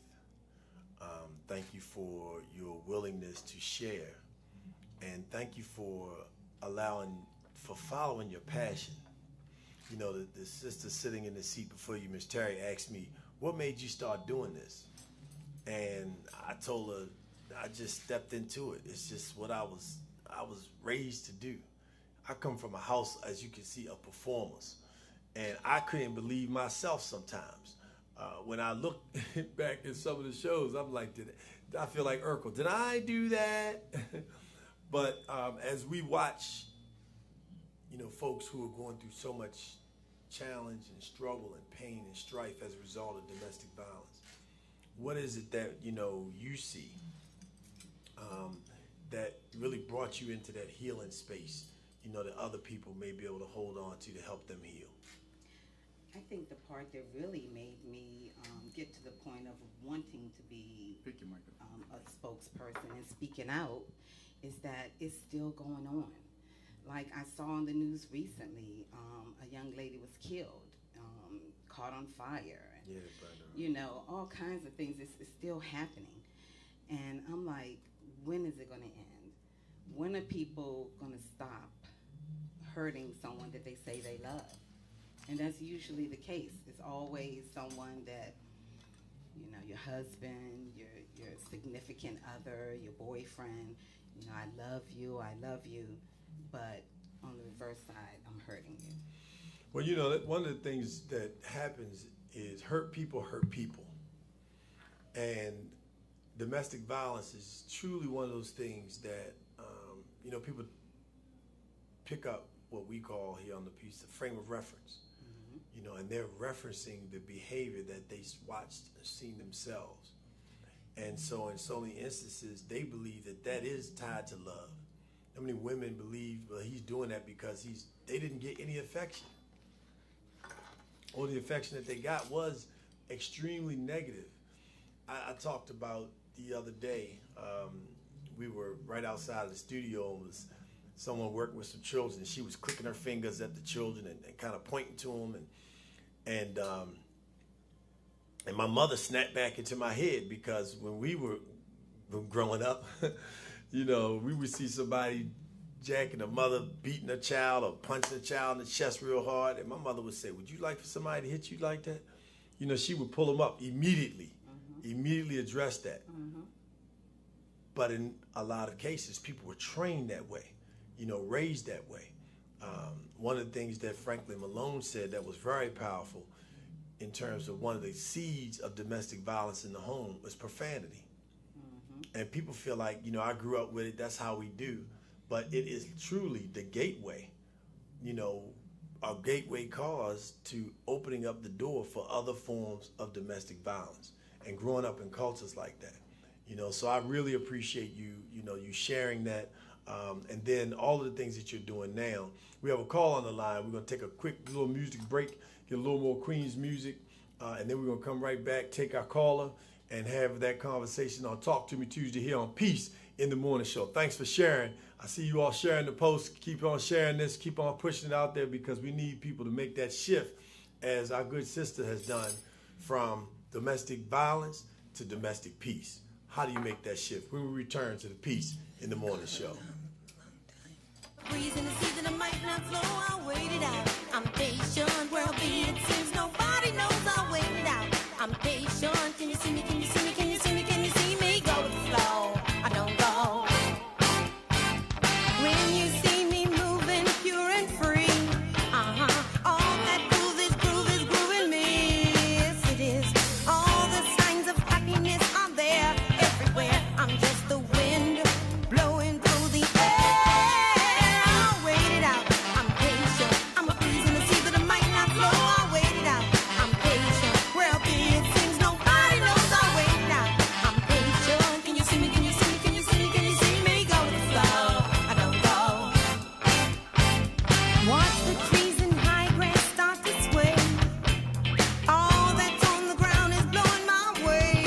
Speaker 1: Thank you for your willingness to share. And thank you for following your passion. The sister sitting in the seat before you, Miss Terry, asked me, what made you start doing this? And I told her, I just stepped into it. It's just what I was raised to do. I come from a house, as you can see, of performers. And I couldn't believe myself sometimes. When I look back at some of the shows, I'm like, I feel like Urkel. Did I do that? But as we watch, folks who are going through so much challenge and struggle and pain and strife as a result of domestic violence, what is it that, you see that really brought you into that healing space, that other people may be able to hold on to help them heal?
Speaker 11: I think the part that really made me get to the point of wanting to be
Speaker 2: Pick your mic up.
Speaker 11: a spokesperson and speaking out is that it's still going on. Like I saw on the news recently, a young lady was killed, caught on fire. And,
Speaker 1: Yeah,
Speaker 11: all kinds of things. It's still happening. And I'm like, when is it going to end? When are people going to stop hurting someone that they say they love? And that's usually the case. It's always someone that, your husband, your significant other, your boyfriend, I love you, but on the reverse side, I'm hurting you.
Speaker 1: Well, one of the things that happens is hurt people. And domestic violence is truly one of those things that, people pick up what we call here on the piece the frame of reference. And they're referencing the behavior that they watched and seen themselves. And so in so many instances, they believe that is tied to love. How many women believe, well, he's doing that because they didn't get any affection. Or the affection that they got was extremely negative. I talked about the other day, we were right outside of the studio and was someone working with some children, and she was clicking her fingers at the children and kind of pointing to them. And my mother snapped back into my head because when we were growing up, we would see somebody jacking a mother, beating a child or punching a child in the chest real hard. And my mother would say, would you like for somebody to hit you like that? She would pull them up immediately, immediately address that. But in a lot of cases, people were trained that way, raised that way. One of the things that Franklin Malone said that was very powerful in terms of one of the seeds of domestic violence in the home was profanity. And people feel like, I grew up with it, that's how we do. But it is truly the gateway, a gateway cause to opening up the door for other forms of domestic violence and growing up in cultures like that. So I really appreciate you sharing that. And then all of the things that you're doing now. We have a call on the line. We're going to take a quick little music break, get a little more Queen's music, and then we're going to come right back, take our caller, and have that conversation on Talk to Me Tuesday here on Peace in the Morning Show. Thanks for sharing. I see you all sharing the post. Keep on sharing this. Keep on pushing it out there because we need people to make that shift as our good sister has done from domestic violence to domestic peace. How do you make that shift? When we return to the Peace in the Morning Show.
Speaker 9: Breeze in the season, it might not flow, I'll wait it out. I'm patient, well, be it seems nobody knows, I'll wait it out. I'm patient, can you see me, can you see me, can you see me, can you see me? Go with the flow, I don't go. When you see me moving pure and free, all that groove is grooving me. Yes, it is. All the signs of happiness are there everywhere. I'm just the wind blowing through the air. I'll wait it out. I'm patient. I'm a breeze in the sea, but it might not flow. I'll wait it out. I'm patient. Well, be it seems nobody knows. I'll wait it out. I'm patient. Can you see me? Can you see me? Can you see me? Can you see me? Go with the flow. I don't go. Watch the trees and high grass start to sway. All that's on the ground is blowing my way.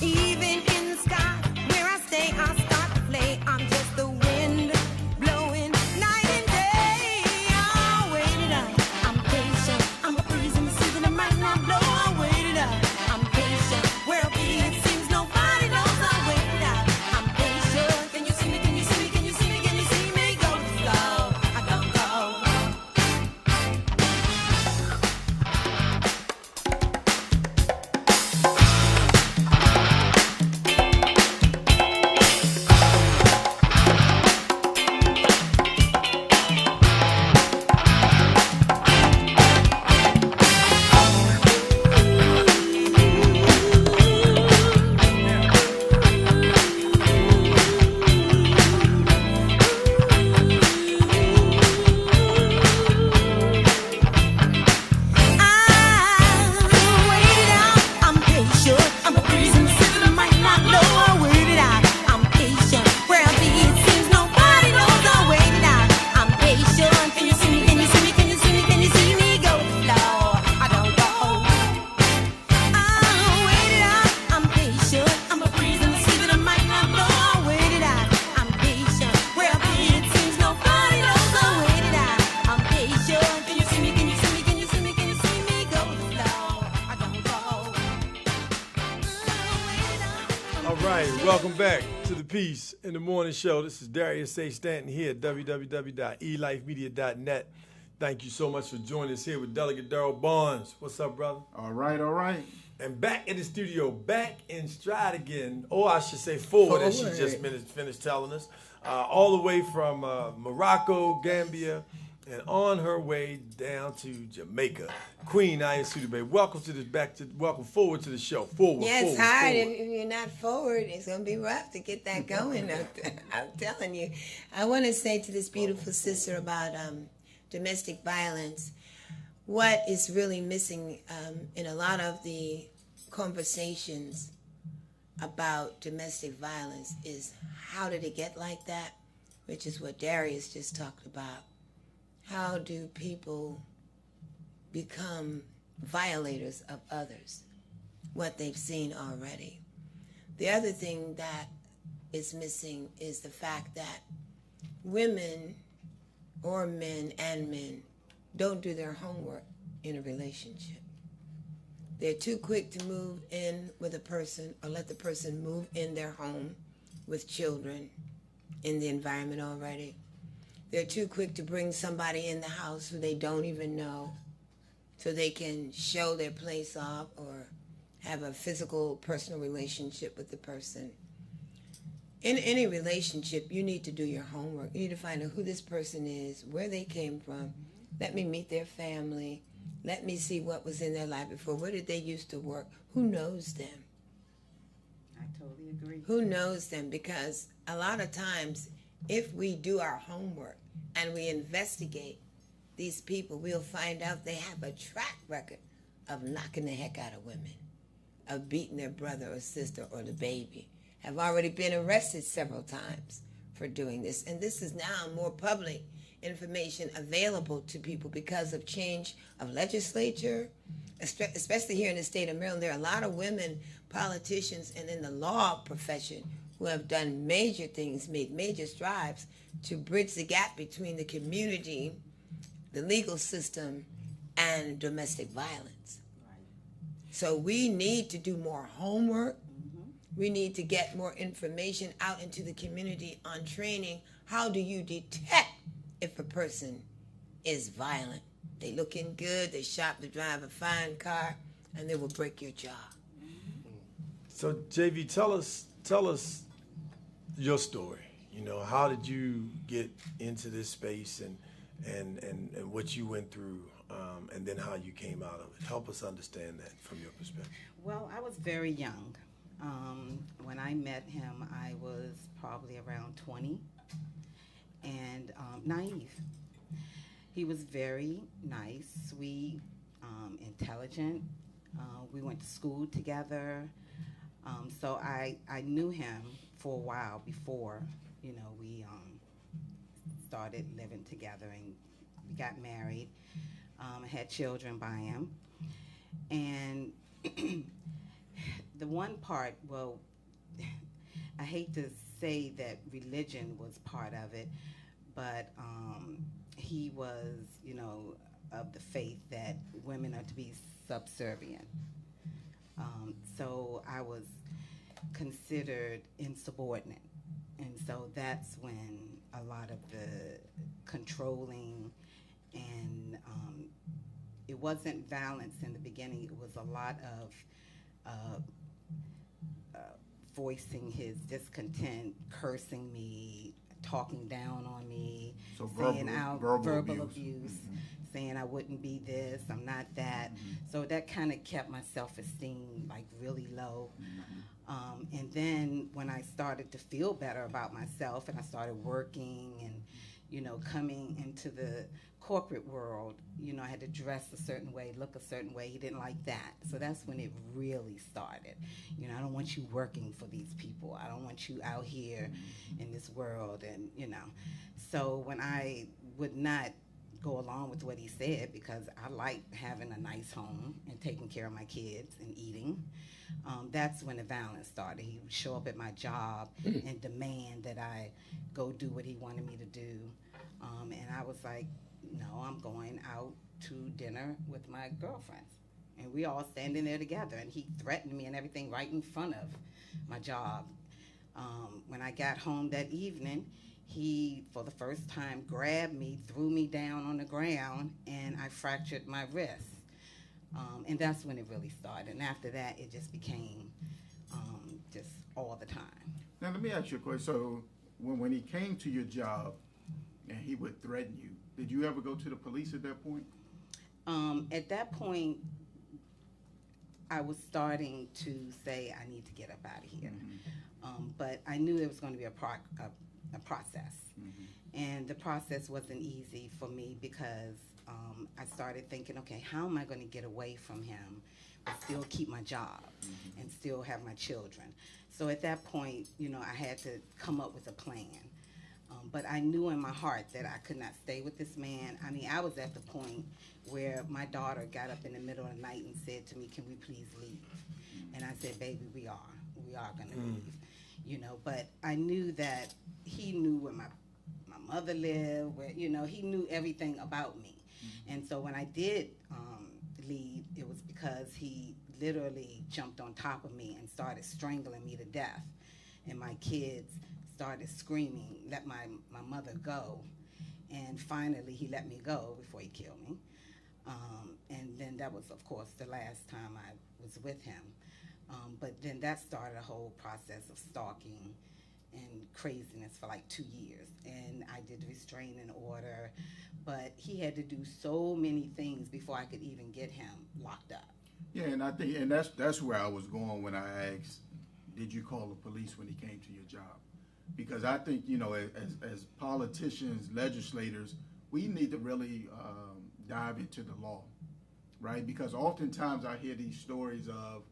Speaker 9: Even in the sky where I stay, I start to play. I'm just the wind blowing night and day. I'll wait it out. I'm patient. I'm a breeze in the season. It might not blow. I'll wait it out. I'm patient. Well, be it seems nobody knows. I'll wait it out. I'm patient. Can you see me? Can you see me? Can you see me? Can you see me? Go with the flow. I don't go. I'm patient. I'm a breeze in the season. I might not know. I'll wait it out. I'm patient. Where I'll be, it seems nobody knows. I'll wait it out. I'm patient. Can you see me? Can you see me? Can you see me? Can you see me? Go with the flow. I don't go. I'll wait it out. I'm patient. I'm a breeze in the season. I might not blow. I'll wait it out. I'm patient. Where I'll be, it seems nobody knows. I'll wait it out. I'm patient. Can you see me? Can you see me? Can you see me? Can you see me? Go with the flow. I don't go.
Speaker 1: All right, welcome back to the Peace in the Morning Show. This is Darius Stanton here at www.elifemedia.net. Thank you so much for joining us here with Delegate Darrell Barnes. What's up, brother?
Speaker 2: All right, all right.
Speaker 1: And back in the studio, back in stride again. Or I should say forward, as she just finished telling us. All the way from Morocco, Gambia, and on her way down to Jamaica. Queen Ayasudebe, welcome forward to the show. Forward,
Speaker 10: Yeah, it's
Speaker 1: forward,
Speaker 10: hard.
Speaker 1: forward.
Speaker 10: If you're not forward, it's going to be rough to get that going. I'm telling you. I want to say to this beautiful sister about domestic violence, what is really missing in a lot of the conversations about domestic violence is how did it get like that, which is what Darius just talked about. How do people become violators of others, what they've seen already? The other thing that is missing is the fact that women or men and men don't do their homework in a relationship. They're too quick to move in with a person or let the person move in their home with children in the environment already. They're too quick to bring somebody in the house who they don't even know so they can show their place off or have a physical, personal relationship with the person. In any relationship, you need to do your homework. You need to find out who this person is, where they came from. Let me meet their family. Let me see what was in their life before. Where did they used to work? Who knows them?
Speaker 11: I totally agree.
Speaker 10: Who knows them? Because a lot of times, if we do our homework and we investigate these people, we'll find out they have a track record of knocking the heck out of women, of beating their brother or sister or the baby, have already been arrested several times for doing this. And this is now more public information available to people because of change of legislature, especially here in the state of Maryland. There are a lot of women politicians and in the law profession who have done major things, made major strides to bridge the gap between the community, the legal system, and domestic violence. So we need to do more homework. We need to get more information out into the community on training. How do you detect if a person is violent? They looking good, they shop to drive a fine car, and they will break your jaw.
Speaker 1: So JV, tell us your story. You know, how did you get into this space and what you went through, and then how you came out of it? Help us understand that from your perspective.
Speaker 11: Well, I was very young. When I met him, I was probably around 20 and naive. He was very nice, sweet, intelligent. We went to school together. So I knew him for a while before, you know, we started living together, and we got married. I had children by him. And the one part, well, I hate to say that religion was part of it, but he was, you know, of the faith that women are to be subservient. So I was considered insubordinate. And so that's when a lot of the controlling and it wasn't violence in the beginning. It was a lot of voicing his discontent, cursing me, talking down on me,
Speaker 2: So
Speaker 11: saying
Speaker 2: verbal
Speaker 11: abuse, saying I wouldn't be this, I'm not that. So that kind of kept my self-esteem like really low. And then when I started to feel better about myself and I started working and, you know, coming into the corporate world, you know, I had to dress a certain way, look a certain way. He didn't like that. So that's when it really started. You know, I don't want you working for these people. I don't want you out here in this world. And, you know, so when I would not go along with what he said, because I liked having a nice home and taking care of my kids and eating, that's when the violence started. He would show up at my job and demand that I go do what he wanted me to do. And I was like, no, I'm going out to dinner with my girlfriends. And we all standing there together. And he threatened me and everything right in front of my job. When I got home that evening, he, for the first time, grabbed me, threw me down on the ground, and I fractured my wrist. And that's when it really started. And after that, it just became just all the time.
Speaker 2: Now, let me ask you a question. So, when he came to your job and he would threaten you, did you ever go to the police at that point?
Speaker 11: At that point, I was starting to say, I need to get up out of here. But I knew there was going to be a process. And the process wasn't easy for me because I started thinking, okay, how am I going to get away from him but still keep my job and still have my children? So at that point, you know, I had to come up with a plan. But I knew in my heart that I could not stay with this man. I mean, I was at the point where my daughter got up in the middle of the night and said to me, can we please leave? And I said, baby, we are going to leave. You know, but I knew that he knew where my mother lived, where, you know, he knew everything about me. And so when I did leave, it was because he literally jumped on top of me and started strangling me to death. And my kids started screaming, let my mother go. And finally, he let me go before he killed me. And then that was, of course, the last time I was with him. But then that started a whole process of stalking and craziness for like 2 years. And I did restraining order, but he had to do so many things before I could even get him locked up.
Speaker 2: Yeah, and I think, and that's where I was going when I asked, did you call the police when he came to your job? Because I think, you know, as politicians, legislators, we need to really dive into the law, right? Because oftentimes I hear these stories of,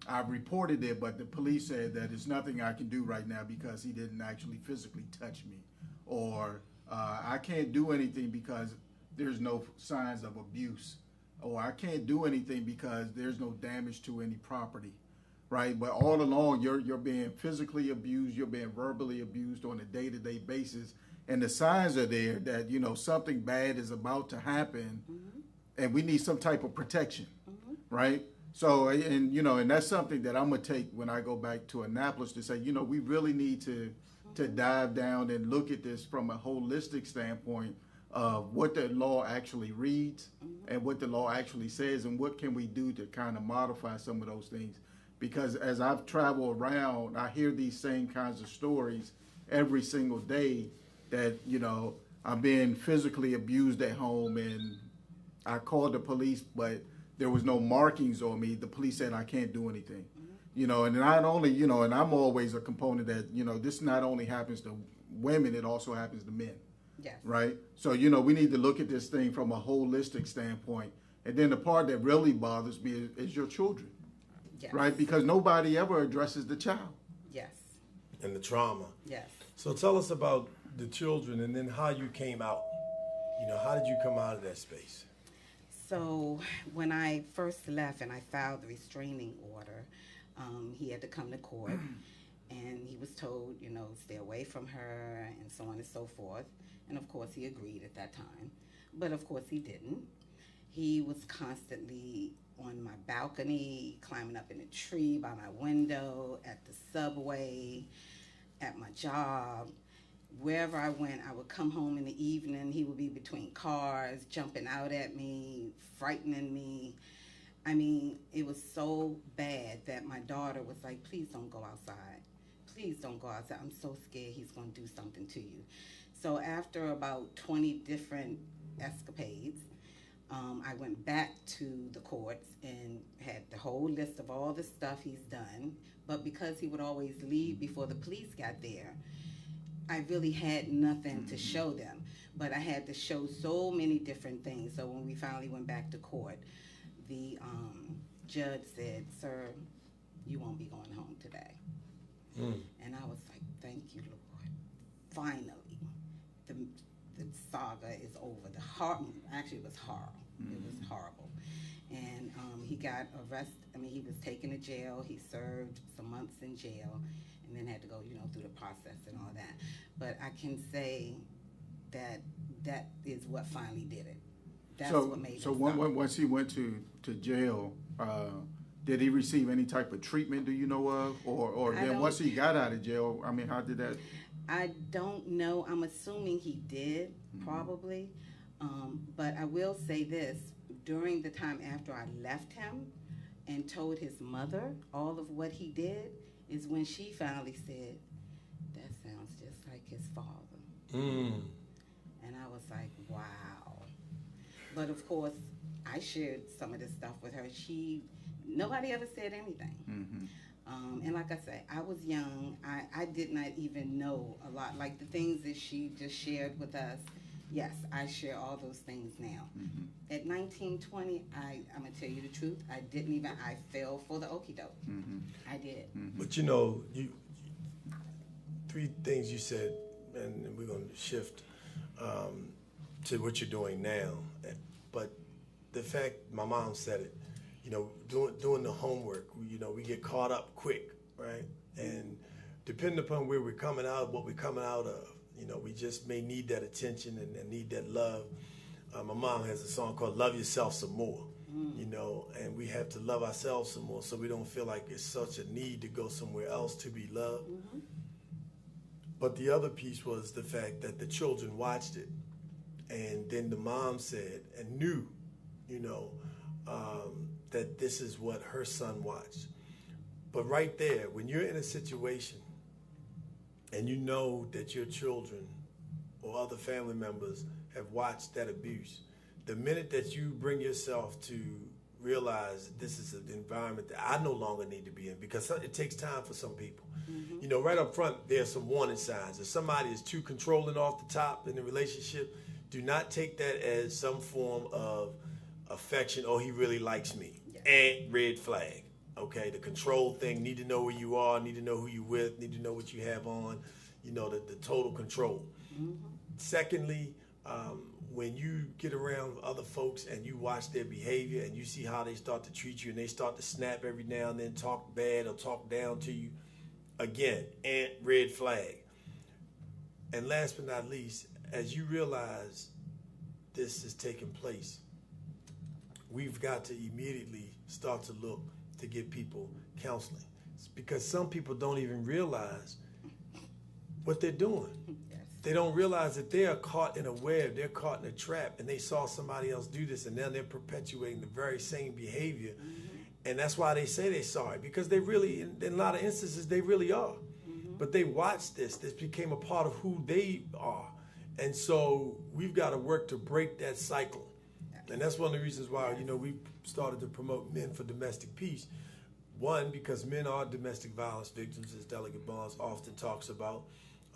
Speaker 2: I've reported it, but the police said that there's nothing I can do right now because he didn't actually physically touch me. Or I can't do anything because there's no signs of abuse. Or I can't do anything because there's no damage to any property, right? But all along, you're being physically abused, you're being verbally abused on a day-to-day basis, and the signs are there that, you know, something bad is about to happen, and we need some type of protection. right? So, and you know, and that's something that I'm gonna take when I go back to Annapolis to say, you know, we really need to dive down and look at this from a holistic standpoint of what the law actually reads and what the law actually says, and what can we do to kind of modify some of those things. Because as I've traveled around, I hear these same kinds of stories every single day that, you know, I'm being physically abused at home and I called the police, but there was no markings on me. The police said I can't do anything. You know, and not only, you know, and I'm always a component that, you know, this not only happens to women, it also happens to men.
Speaker 11: Yes.
Speaker 2: Right? So, you know, we need to look at this thing from a holistic standpoint. And then the part that really bothers me is your children.
Speaker 11: Yes.
Speaker 2: Right? Because nobody ever addresses the child.
Speaker 11: Yes.
Speaker 1: And the trauma.
Speaker 11: Yes.
Speaker 1: So tell us about the children and then how you came out. You know, how did you come out of that space?
Speaker 11: So when I first left and I filed the restraining order, he had to come to court, and he was told, you know, stay away from her and so on and so forth. And of course he agreed at that time, but of course he didn't. He was constantly on my balcony, climbing up in a tree by my window, at the subway, at my job. Wherever I went, I would come home in the evening. He would be between cars, jumping out at me, frightening me. I mean, it was so bad that my daughter was like, please don't go outside. Please don't go outside. I'm so scared he's going to do something to you. So after about 20 different escapades, I went back to the courts and had the whole list of all the stuff he's done. But because he would always leave before the police got there, I really had nothing to show them. But I had to show so many different things. So when we finally went back to court, the judge said, sir, you won't be going home today. And I was like, thank you, Lord. Finally, the saga is over. Actually, it was horrible. It was horrible. And he got arrested. I mean, he was taken to jail. He served some months in jail and then had to go, you know, through the process and all that. But I can say that that is what finally did it. That's what made
Speaker 2: so
Speaker 11: it
Speaker 2: once he went to jail, did he receive any type of treatment, do you know of? Or then once he got out of jail, I mean, how did that?
Speaker 11: I don't know. I'm assuming he did, probably. But I will say this. During the time after I left him and told his mother all of what he did is when she finally said, that sounds just like his father. And I was like, wow. But of course, I shared some of this stuff with her. Nobody ever said anything. And like I say, I was young. I did not even know a lot. Like the things that she just shared with us, yes, I share all those things now. At 19, 20, I'm going to tell you the truth, I fell for the okie doke. I did.
Speaker 1: But you know, three things you said, and we're going to shift to what you're doing now. But the fact, my mom said it, you know, doing the homework, you know, we get caught up quick, right? And depending upon where we're coming out, what we're coming out of, you know, we just may need that attention and need that love. My mom has a song called Love Yourself Some More, you know, and we have to love ourselves some more so we don't feel like it's such a need to go somewhere else to be loved. But the other piece was the fact that the children watched it, and then the mom said and knew, you know, that this is what her son watched. But right there, when you're in a situation and you know that your children or other family members have watched that abuse, the minute that you bring yourself to realize that this is an environment that I no longer need to be in, because it takes time for some people. You know, right up front, there's some warning signs. If somebody is too controlling off the top in the relationship, do not take that as some form of affection. Oh, he really likes me. And red flag. Okay, the control thing, need to know where you are, need to know who you're with, need to know what you have on, you know, the total control. Secondly, when you get around other folks and you watch their behavior and you see how they start to treat you and they start to snap every now and then, talk bad or talk down to you, again, and red flag. And last but not least, as you realize this is taking place, we've got to immediately start to look to get people counseling. It's because some people don't even realize what they're doing.
Speaker 11: Yes.
Speaker 1: They don't realize that they are caught in a web, they're caught in a trap, and they saw somebody else do this, and now they're perpetuating the very same behavior. And that's why they say they're sorry, because they really, in a lot of instances, they really are. But they watched this. This became a part of who they are. And so we've got to work to break that cycle. And that's one of the reasons why, we started to promote Men for Domestic Peace. One, because men are domestic violence victims, as Delegate Barnes often talks about.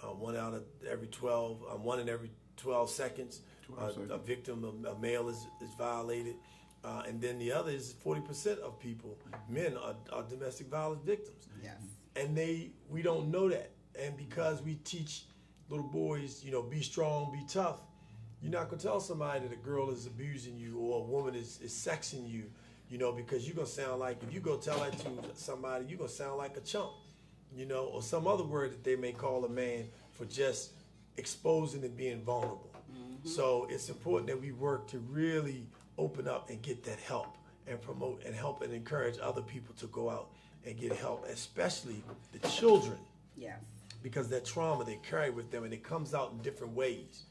Speaker 1: One in every 12 seconds, a victim, a male is violated. And then the other is 40% of people, men, are domestic violence victims.
Speaker 11: Yes.
Speaker 1: And we don't know that. And because we teach little boys, be strong, be tough, you're not going to tell somebody that a girl is abusing you or a woman is sexing you, because you're going to sound like, if you go tell that to somebody, you're going to sound like a chump, or some other word that they may call a man for just exposing and being vulnerable. So it's important that we work to really open up and get that help and promote and help and encourage other people to go out and get help, especially the children.
Speaker 11: Yes.
Speaker 1: Because that trauma they carry with them, and it comes out in different ways.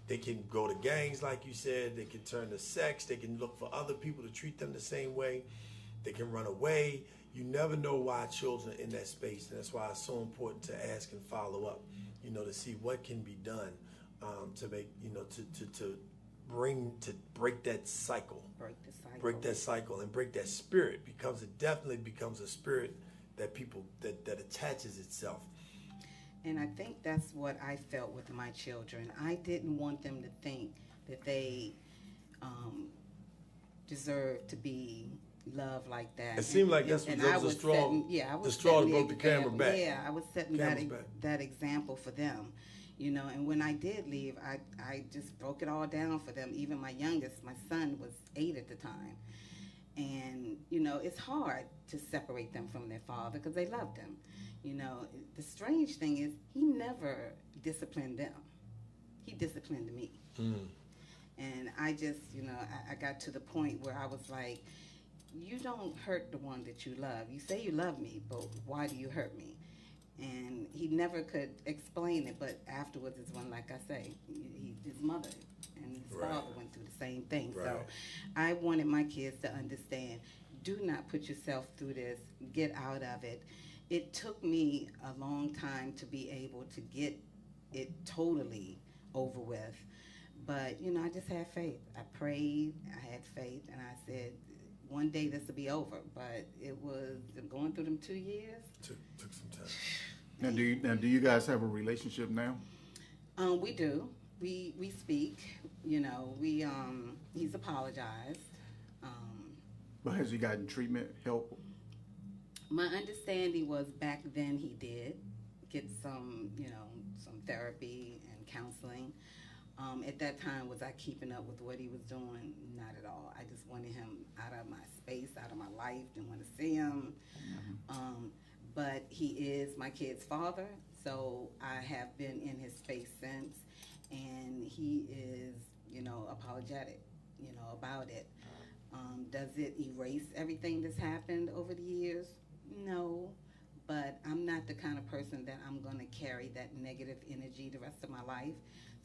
Speaker 1: They can go to gangs, like you said. They can turn to sex. They can look for other people to treat them the same way. They can run away. You never know why children are in that space, and that's why it's so important to ask and follow up, to see what can be done to make, to break that cycle. Break that cycle and break that spirit, because it definitely becomes a spirit that people that attaches itself.
Speaker 11: And I think that's what I felt with my children. I didn't want them to think that they deserve to be loved like that.
Speaker 1: It seemed like that was the straw that broke the camera back.
Speaker 11: Yeah, I was setting that example for them. And when I did leave, I just broke it all down for them. Even my youngest, my son, was 8 at the time. And, it's hard to separate them from their father because they loved him. The strange thing is he never disciplined them. He disciplined me. And I just, I got to the point where I was like, you don't hurt the one that you love. You say you love me, but why do you hurt me? And he never could explain it, but afterwards it's when, like I say, his mother and his father went through the same thing.
Speaker 1: Right.
Speaker 11: So I wanted my kids to understand, do not put yourself through this, get out of it. It took me a long time to be able to get it totally over with. But, I just had faith. I prayed, I had faith, and I said, one day this will be over. But it was going through them 2 years.
Speaker 1: Took some time.
Speaker 2: Now, do you guys have a relationship now?
Speaker 11: We do. We speak. He's apologized.
Speaker 2: But has he gotten treatment, help?
Speaker 11: My understanding was back then he did get some therapy and counseling. At that time, was I keeping up with what he was doing? Not at all. I just wanted him out of my space, out of my life, didn't want to see him. But he is my kid's father, so I have been in his space since, and he is, apologetic, about it. Does it erase everything that's happened over the years? No, but I'm not the kind of person that I'm going to carry that negative energy the rest of my life.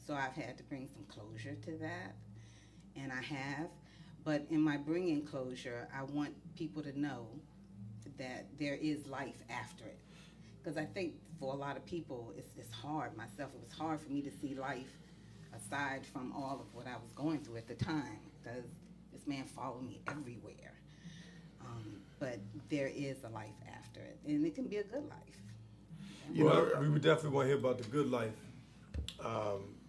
Speaker 11: So I've had to bring some closure to that, and I have. But in my bringing closure, I want people to know that there is life after it. Because I think for a lot of people, it's hard. Myself, it was hard for me to see life aside from all of what I was going through at the time, because this man followed me everywhere. But there is a life after it, and it can be a good life.
Speaker 1: We would definitely want to hear about the good life.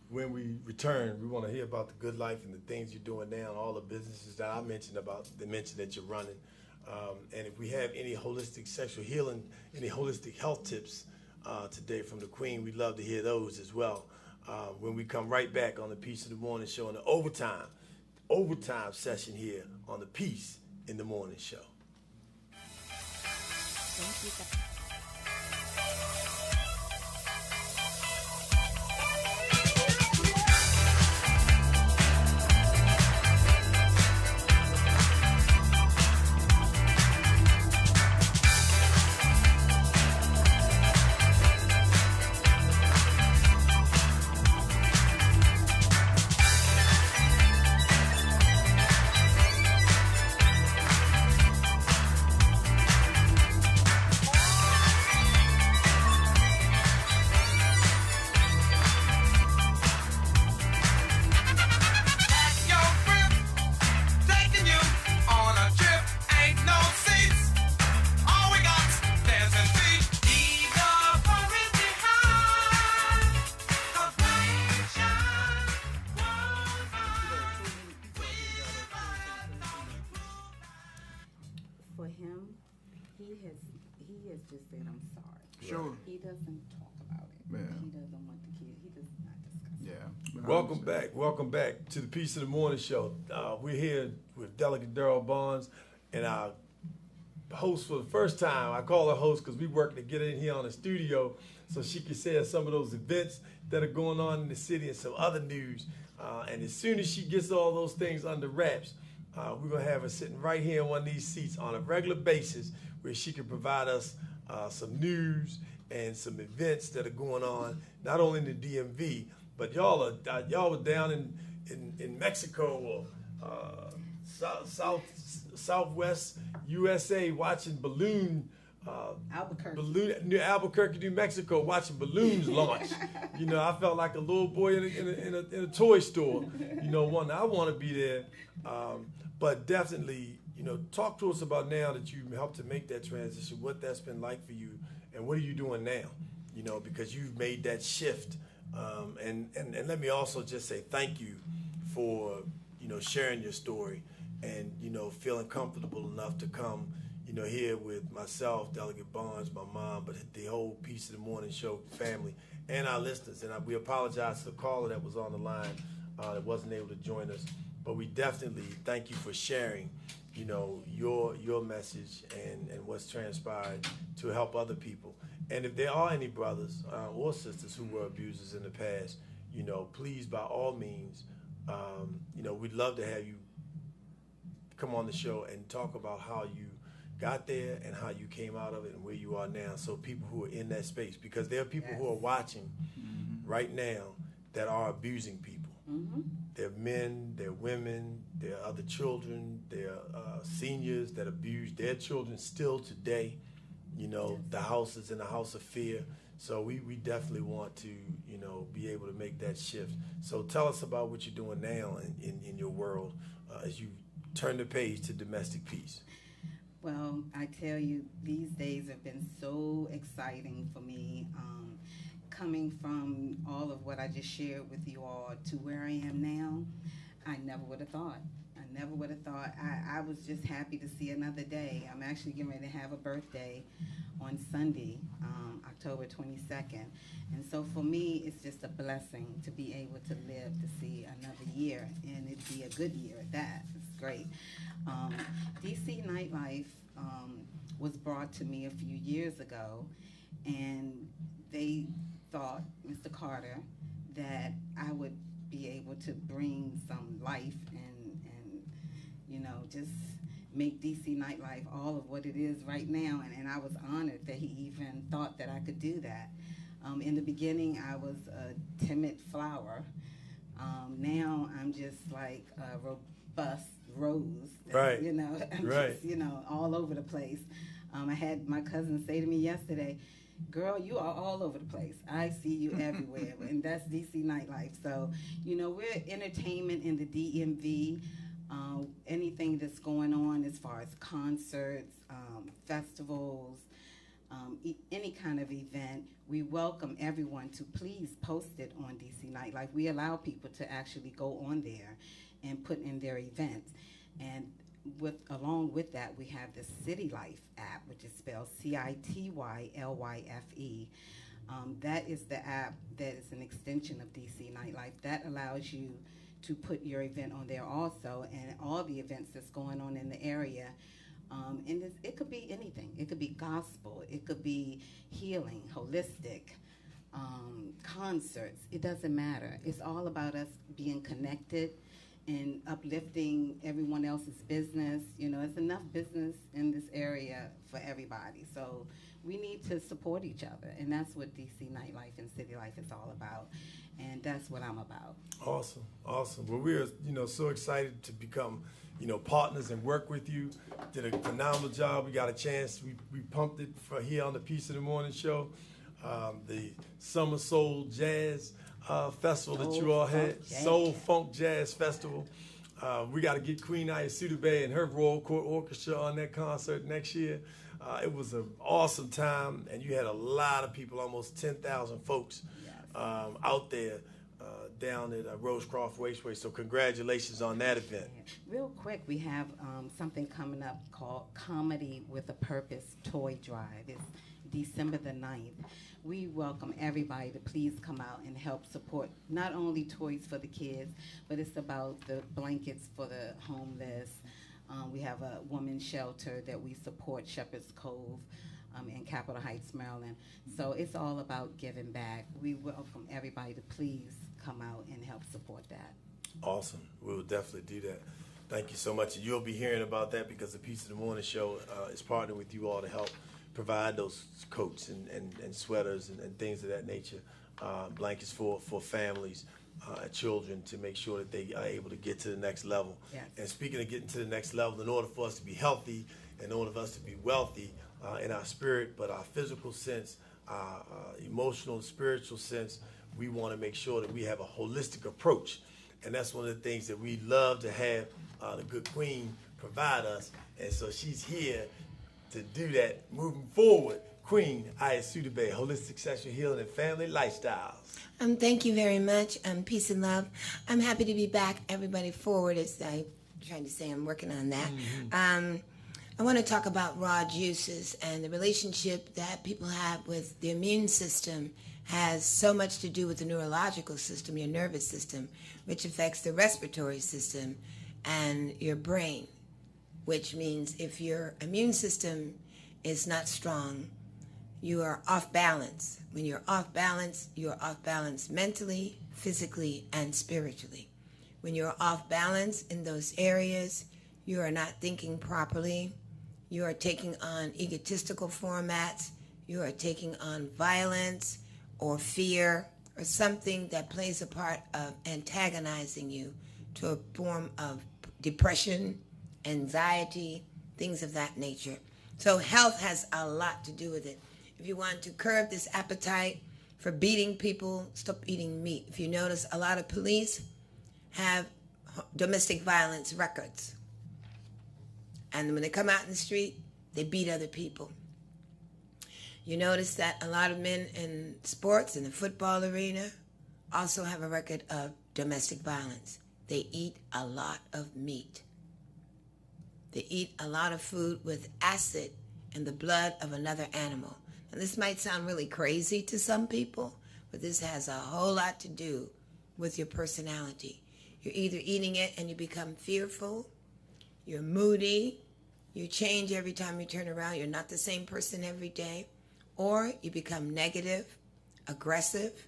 Speaker 1: When we return, we want to hear about the good life and the things you're doing now, all the businesses that I mentioned about, the mention that you're running. And if we have any holistic sexual healing, any holistic health tips today from the Queen, we'd love to hear those as well. When we come right back on the Peace in the Morning Show, on the overtime session here on the Peace in the Morning Show.
Speaker 10: Thank you.
Speaker 11: said, I'm sorry.
Speaker 2: Sure.
Speaker 11: He doesn't talk about it.
Speaker 2: Yeah.
Speaker 11: He doesn't want the kid. He does not discuss it.
Speaker 2: Yeah.
Speaker 1: Welcome back to the Peace of the Morning Show. We're here with Delegate Darrell Barnes and our host for the first time. I call her host because we working to get in here on the studio so she can share some of those events that are going on in the city and some other news. And as soon as she gets all those things under wraps, we're going to have her sitting right here in one of these seats on a regular basis where she can provide us some news and some events that are going on, not only in the DMV, but y'all were down in Mexico or southwest USA watching Albuquerque, New Mexico, watching balloons launch. I felt like a little boy in a toy store. I want to be there. But definitely, talk to us about now that you helped to make that transition, what that's been like for you, and what are you doing now? Because you've made that shift. And let me also just say thank you for, sharing your story and, feeling comfortable enough to come, here with myself, Delegate Barnes, my mom, but the whole Peace of the Morning Show family and our listeners. And we apologize to the caller that was on the line that wasn't able to join us. But we definitely thank you for sharing, your message and what's transpired to help other people. And if there are any brothers or sisters who were abusers in the past, please, by all means, we'd love to have you come on the show and talk about how you got there and how you came out of it and where you are now. So people who are in that space, because there are people who are watching right now that are abusing people. They're men, they're women, they're other children, they're seniors that abuse their children still today. The house is in a house of fear. So we definitely want to, be able to make that shift. So tell us about what you're doing now in your world as you turn the page to domestic peace.
Speaker 11: Well, I tell you, these days have been so exciting for me. Coming from all of what I just shared with you all to where I am now, I never would have thought. I was just happy to see another day. I'm actually getting ready to have a birthday on Sunday, October 22nd. And so for me, it's just a blessing to be able to live to see another year, and it'd be a good year at that. It's great. DC nightlife was brought to me a few years ago, and they thought, Mr. Carter, that I would be able to bring some life and just make DC nightlife all of what it is right now. And I was honored that he even thought that I could do that. In the beginning, I was a timid flower. Now I'm just like a robust rose.
Speaker 1: Right.
Speaker 11: I'm
Speaker 1: right.
Speaker 11: just, all over the place. I had my cousin say to me yesterday, girl, you are all over the place. I see you everywhere. And that's DC nightlife. So, we're entertainment in the DMV. Anything that's going on as far as concerts, festivals, any kind of event, we welcome everyone to please post it on DC Nightlife. We allow people to actually go on there and put in their events. And along with that, we have the City Life app, which is spelled CITYLYFE. That is the app that is an extension of DC Nightlife. That allows you to put your event on there also, and all the events that's going on in the area. And it could be anything. It could be gospel. It could be healing, holistic, concerts. It doesn't matter. It's all about us being connected and uplifting everyone else's business. It's enough business in this area for everybody. So we need to support each other, and that's what DC Nightlife and City Life is all about, and that's what I'm about.
Speaker 1: Awesome. Well, we're so excited to become partners and work with you. Did a phenomenal job. We got a chance. We pumped it for here on the Peace of the Morning Show, the Summer Soul Jazz Festival that you all had, Soul Funk Jazz Festival. We got to get Queen Ayasuda and her Royal Court Orchestra on that concert next year. It was an awesome time, and you had a lot of people, almost 10,000 folks out there down at Rosecroft Raceway. So congratulations on that event.
Speaker 11: Real quick, we have something coming up called Comedy with a Purpose Toy Drive. It's December the 9th. We welcome everybody to please come out and help support not only toys for the kids, but it's about the blankets for the homeless. We have a women's shelter that we support, Shepherd's Cove, in Capitol Heights, Maryland. So it's all about giving back. We welcome everybody to please come out and help support that. Awesome.
Speaker 1: We will definitely do that. Thank you so much. And you'll be hearing about that because the Piece of the Morning Show is partnering with you all to help provide those coats and sweaters and things of that nature, blankets for families, children, to make sure that they are able to get to the next level.
Speaker 11: Yes.
Speaker 1: And speaking of getting to the next level, in order for us to be healthy, in order for us to be wealthy in our spirit, but our physical sense, our emotional, spiritual sense, we want to make sure that we have a holistic approach. And that's one of the things that we love to have the good queen provide us. And so she's here to do that moving forward. Queen Ayasudebe, Holistic Sexual Healing and Family Lifestyles.
Speaker 10: Thank you very much. Peace and love. I'm happy to be back. Everybody forward, as I trying to say, I'm working on that. I want to talk about raw juices, and the relationship that people have with the immune system has so much to do with the neurological system, your nervous system, which affects the respiratory system and your brain, which means if your immune system is not strong, you are off balance. When you're off balance, you're off balance mentally, physically, and spiritually. When you're off balance in those areas, you are not thinking properly. You are taking on egotistical formats. You are taking on violence or fear or something that plays a part of antagonizing you to a form of depression, anxiety, things of that nature. So health has a lot to do with it. If you want to curb this appetite for beating people, stop eating meat. If you notice, a lot of police have domestic violence records. And when they come out in the street, they beat other people. You notice that a lot of men in sports, in the football arena, also have a record of domestic violence. They eat a lot of meat. They eat a lot of food with acid in the blood of another animal. And this might sound really crazy to some people, but this has a whole lot to do with your personality. You're either eating it and you become fearful, you're moody, you change every time you turn around, you're not the same person every day, or you become negative, aggressive,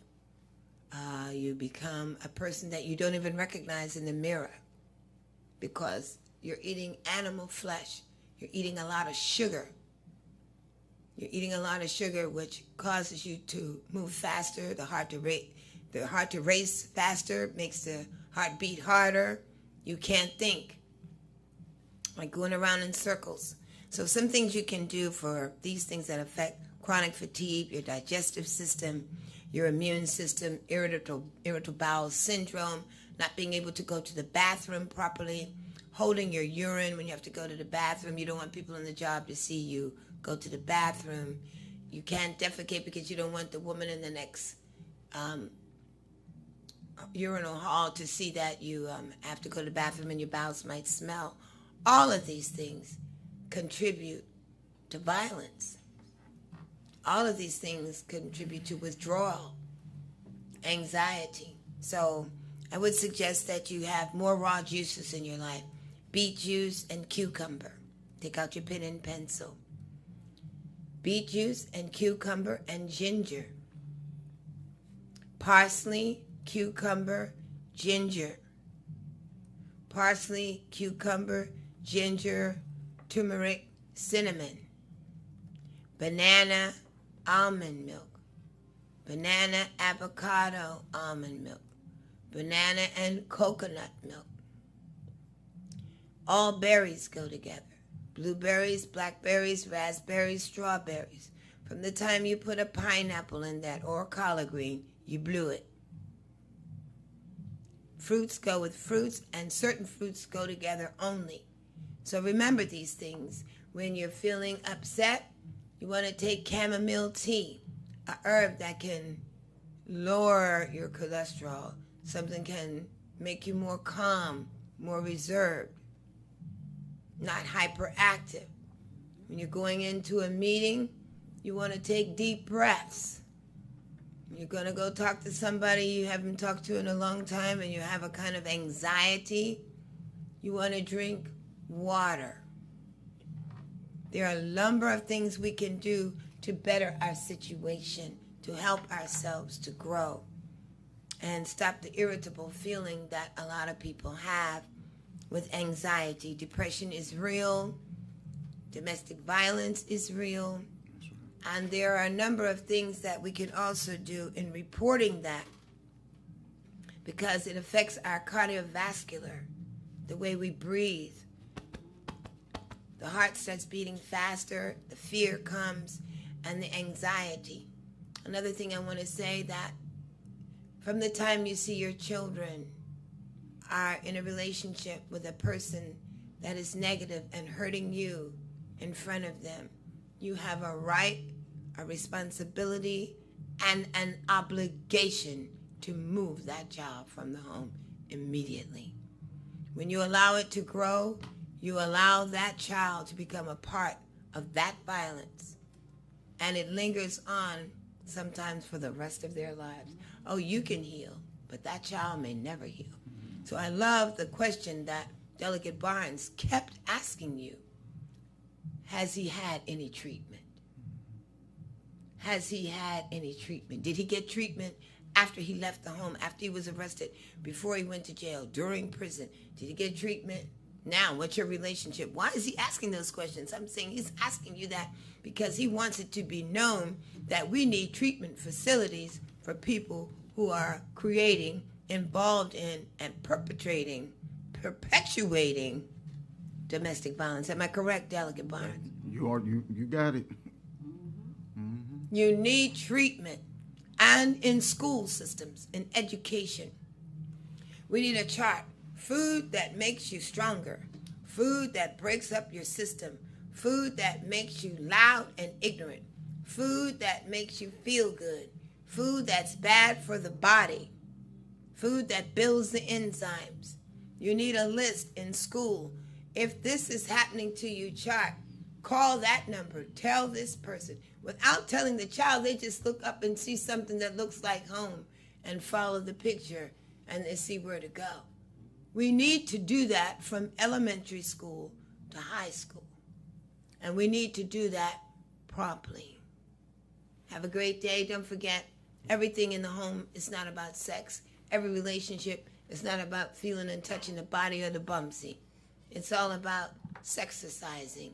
Speaker 10: you become a person that you don't even recognize in the mirror because you're eating animal flesh. You're eating a lot of sugar. You're eating a lot of sugar, which causes you to move faster, the heart to race faster, makes the heart beat harder. You can't think, like going around in circles. So some things you can do for these things that affect chronic fatigue, your digestive system, your immune system, irritable bowel syndrome, not being able to go to the bathroom properly, holding your urine when you have to go to the bathroom. You don't want people in the job to see you go to the bathroom. You can't defecate because you don't want the woman in the next urinal hall to see that you have to go to the bathroom and your bowels might smell. All of these things contribute to violence. All of these things contribute to withdrawal, anxiety. So I would suggest that you have more raw juices in your life. Beet juice and cucumber. Take out your pen and pencil. Beet juice and cucumber and ginger. Parsley, cucumber, ginger. Parsley, cucumber, ginger, turmeric, cinnamon. Banana, almond milk. Banana, avocado, almond milk. Banana and coconut milk. All berries go together. Blueberries, blackberries, raspberries, strawberries. From the time you put a pineapple in that or collard green, you blew it. Fruits go with fruits, and certain fruits go together only. So remember these things. When you're feeling upset, you want to take chamomile tea, a herb that can lower your cholesterol. Something can make you more calm, more reserved, not hyperactive. When you're going into a meeting, You want to take deep breaths. You're going to go talk to somebody you haven't talked to in a long time and you have a kind of anxiety. You want to drink water. There are a number of things we can do to better our situation, to help ourselves to grow and stop the irritable feeling that a lot of people have with anxiety. Depression is real. Domestic violence is real. And there are a number of things that we can also do in reporting that, because it affects our cardiovascular, the way we breathe. The heart starts beating faster, the fear comes, and the anxiety. Another thing I want to say, that from the time you see your children are in a relationship with a person that is negative and hurting you in front of them, you have a right, a responsibility, and an obligation to move that child from the home immediately. When you allow it to grow, you allow that child to become a part of that violence, and it lingers on sometimes for the rest of their lives. Oh, you can heal, but that child may never heal. So I love the question that Delegate Barnes kept asking you. Has he had any treatment? Has he had any treatment? Did he get treatment after he left the home, after he was arrested, before he went to jail, during prison? Did he get treatment? Now, what's your relationship? Why is he asking those questions? I'm saying he's asking you that because he wants it to be known that we need treatment facilities for people who are creating, involved in, and perpetuating domestic violence. Am I correct, Delegate Barnes?
Speaker 2: You got it.
Speaker 10: You need treatment, and in school systems, in education. We need a chart. Food that makes you stronger. Food that breaks up your system. Food that makes you loud and ignorant. Food that makes you feel good. Food that's bad for the body. Food that builds the enzymes. You need a list in school. If this is happening to you, chart, call that number. Tell this person. Without telling the child, they just look up and see something that looks like home and follow the picture, and they see where to go. We need to do that from elementary school to high school. And we need to do that promptly. Have a great day. Don't forget, everything in the home is not about sex. Every relationship is not about feeling and touching the body or the bumsy. It's all about sexercising.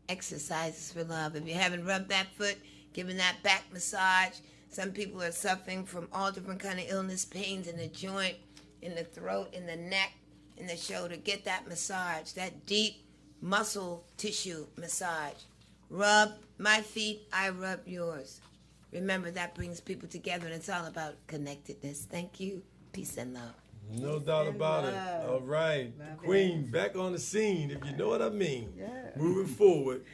Speaker 10: Exercises for love. If you haven't rubbed that foot, given that back massage, some people are suffering from all different kind of illness, pains in the joint, in the throat, in the neck, in the shoulder. Get that massage, that deep muscle tissue massage. Rub my feet, I rub yours. Remember, that brings people together, and it's all about connectedness. Thank you. Peace and love.
Speaker 1: No doubt about it. All right. Queen, back on the scene, if you know what I mean.
Speaker 11: Yeah.
Speaker 1: Moving forward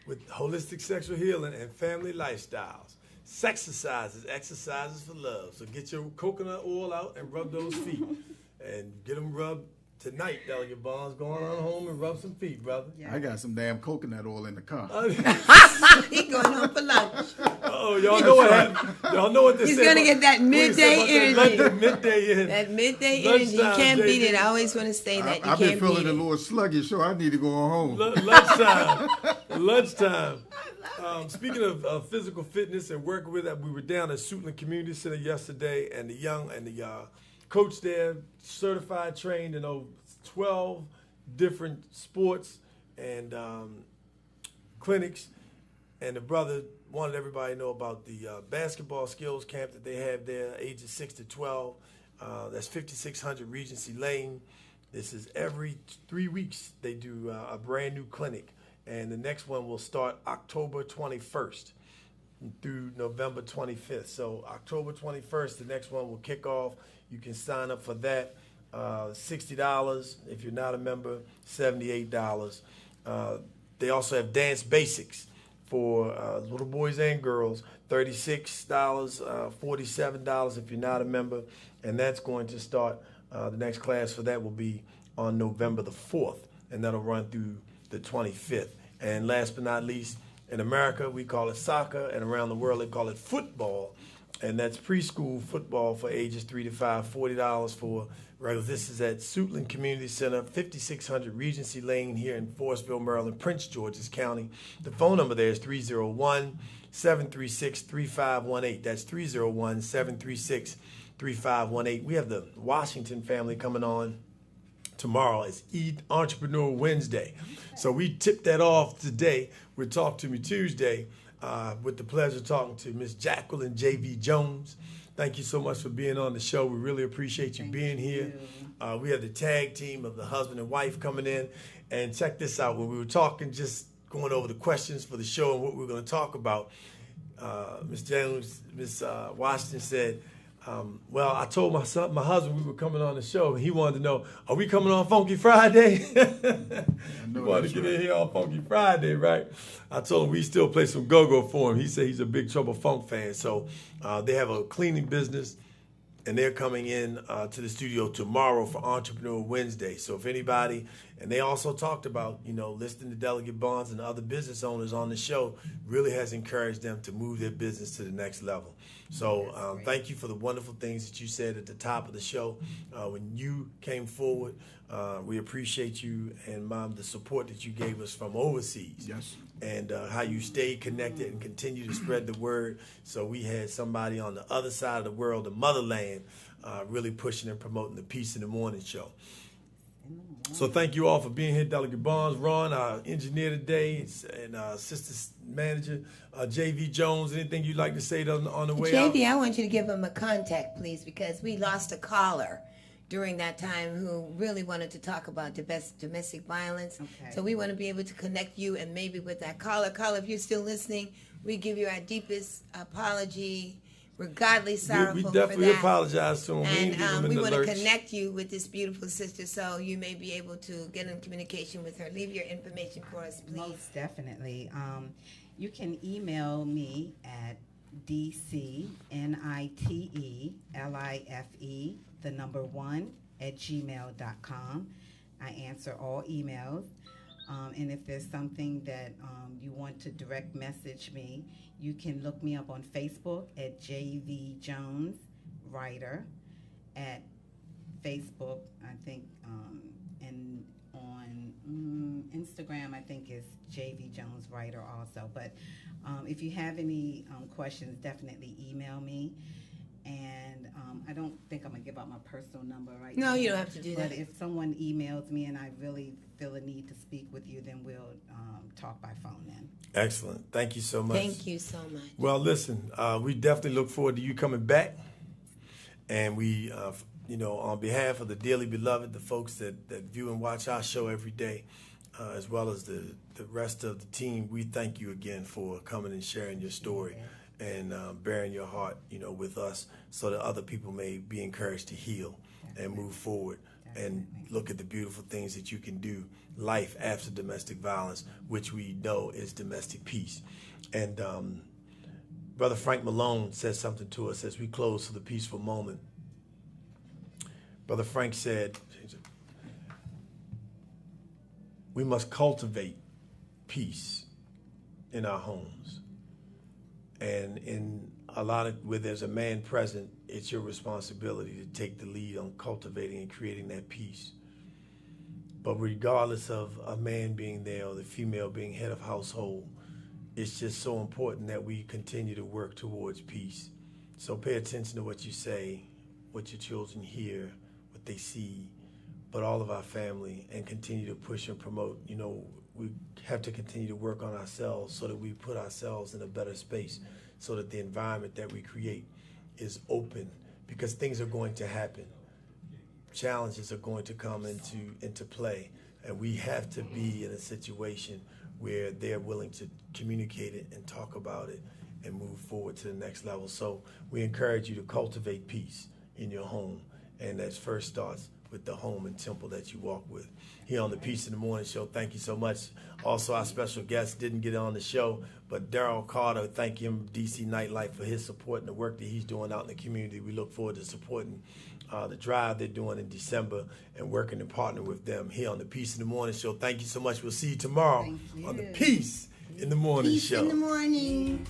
Speaker 1: with holistic sexual healing and family lifestyles. Sexercises, exercises for love. So get your coconut oil out and rub those feet. And get them rubbed tonight, Delegate Barnes. Going on home and rub some feet, brother.
Speaker 2: I got some damn coconut oil in the car.
Speaker 10: He going home for lunch.
Speaker 1: Oh, y'all know what happened. Y'all know what this is.
Speaker 10: He's going to get that midday energy.
Speaker 1: Midday
Speaker 10: that midday energy. You can't beat it. I always want to say that. You
Speaker 2: I've
Speaker 10: can't
Speaker 2: been feeling
Speaker 10: beat
Speaker 2: a
Speaker 10: it.
Speaker 2: little sluggish, so I need to go home.
Speaker 1: Lunchtime. Speaking of physical fitness and working with that, we were down at Suitland Community Center yesterday, and the coach there, certified, trained in over 12 different sports and clinics, and the brother wanted everybody to know about the basketball skills camp that they have there, ages 6 to 12. That's 5600 Regency Lane. This is every 3 weeks they do a brand new clinic, and the next one will start October 21st through November 25th. So October 21st, the next one will kick off. You can sign up for that. $60 if you're not a member, $78. They also have dance basics for little boys and girls, $36, $47 if you're not a member, and that's going to start. The next class for that will be on November the 4th, and that'll run through the 25th. And last but not least, In America, we call it soccer, and around the world, they call it football. And that's preschool football for ages 3 to 5, $40 for regulars. This is at Suitland Community Center, 5600 Regency Lane here in Forestville, Maryland, Prince George's County. The phone number there is 301-736-3518. That's 301-736-3518. We have the Washington family coming on tomorrow. It's Entrepreneur Wednesday. So we tipped that off today with Talk to Me Tuesday. With the pleasure of talking to Miss Jacqueline J.V. Jones. Thank you so much for being on the show. We really appreciate you being here. We have the tag team of the husband and wife coming in. And check this out. When we were talking, just going over the questions for the show and what we're going to talk about, Miss Jones, Miss Washington said, well, I told my husband we were coming on the show, and he wanted to know, are we coming on Funky Friday? He wanted to get in here on Funky Friday, right? I told him we still play some go-go for him. He said he's a Big Trouble Funk fan. So they have a cleaning business, and they're coming in to the studio tomorrow for Entrepreneur Wednesday. So if anybody, and they also talked about, listening to Delegate Bonds and other business owners on the show really has encouraged them to move their business to the next level. So thank you for the wonderful things that you said at the top of the show. When you came forward, we appreciate you and, Mom, the support that you gave us from overseas.
Speaker 2: Yes.
Speaker 1: And how you stayed connected and continue to spread the word. So we had somebody on the other side of the world, the motherland, really pushing and promoting the Peace in the Morning show. So thank you all for being here. Delegate Bonds, Ron, our engineer today, and assistant manager, J.V. Jones. Anything you'd like to say on the way out?
Speaker 10: JV, I want you to give him a contact, please, because we lost a caller during that time who really wanted to talk about domestic violence.
Speaker 11: Okay.
Speaker 10: So we want to be able to connect you and maybe with that caller. Caller, if you're still listening, we give you our deepest apology. We're godly sorrowful
Speaker 1: We
Speaker 10: for
Speaker 1: definitely
Speaker 10: that.
Speaker 1: apologize to him.
Speaker 10: And we want to
Speaker 1: lurch.
Speaker 10: connect you with this beautiful sister so you may be able to get in communication with her. Leave your information for us, please.
Speaker 11: Most definitely. You can email me at dcnitelife1@gmail.com. I answer all emails. And if there's something that you want to direct message me, you can look me up on Facebook at JV Jones Writer at Facebook, I think, and on Instagram, I think is JV Jones Writer also. But if you have any questions, definitely email me. And I don't think I'm going to give out my personal number right now.
Speaker 10: No, you don't have to do that.
Speaker 11: But if someone emails me and I really feel a need to speak with you, then we'll talk by phone then.
Speaker 1: Excellent. Thank you so much.
Speaker 10: Thank you so much.
Speaker 1: Well, listen, we definitely look forward to you coming back. And we, on behalf of the dearly beloved, the folks that view and watch our show every day, as well as the rest of the team, we thank you again for coming and sharing your story. And bearing your heart, with us so that other people may be encouraged to heal and move forward and look at the beautiful things that you can do, life after domestic violence, which we know is domestic peace. And Brother Frank Malone says something to us as we close for the peaceful moment. Brother Frank said, we must cultivate peace in our homes. And in a lot of where there's a man present, it's your responsibility to take the lead on cultivating and creating that peace. But regardless of a man being there or the female being head of household, it's just so important that we continue to work towards peace. So pay attention to what you say, what your children hear, what they see, but all of our family, and continue to push and promote. We have to continue to work on ourselves so that we put ourselves in a better space, so that the environment that we create is open, because things are going to happen. Challenges are going to come into play, and we have to be in a situation where they're willing to communicate it and talk about it and move forward to the next level. So we encourage you to cultivate peace in your home, and that first starts with the home and temple that you walk with. Here on the Peace in the Morning show, thank you so much. Also, our special guest didn't get on the show, but Daryl Carter, thank him, DC Nightlife, for his support and the work that he's doing out in the community. We look forward to supporting the drive they're doing in December and working and partnering with them here on the Peace in the Morning show. Thank you so much. We'll see you tomorrow on the Peace in the morning
Speaker 10: Peace
Speaker 1: show.
Speaker 10: in the morning.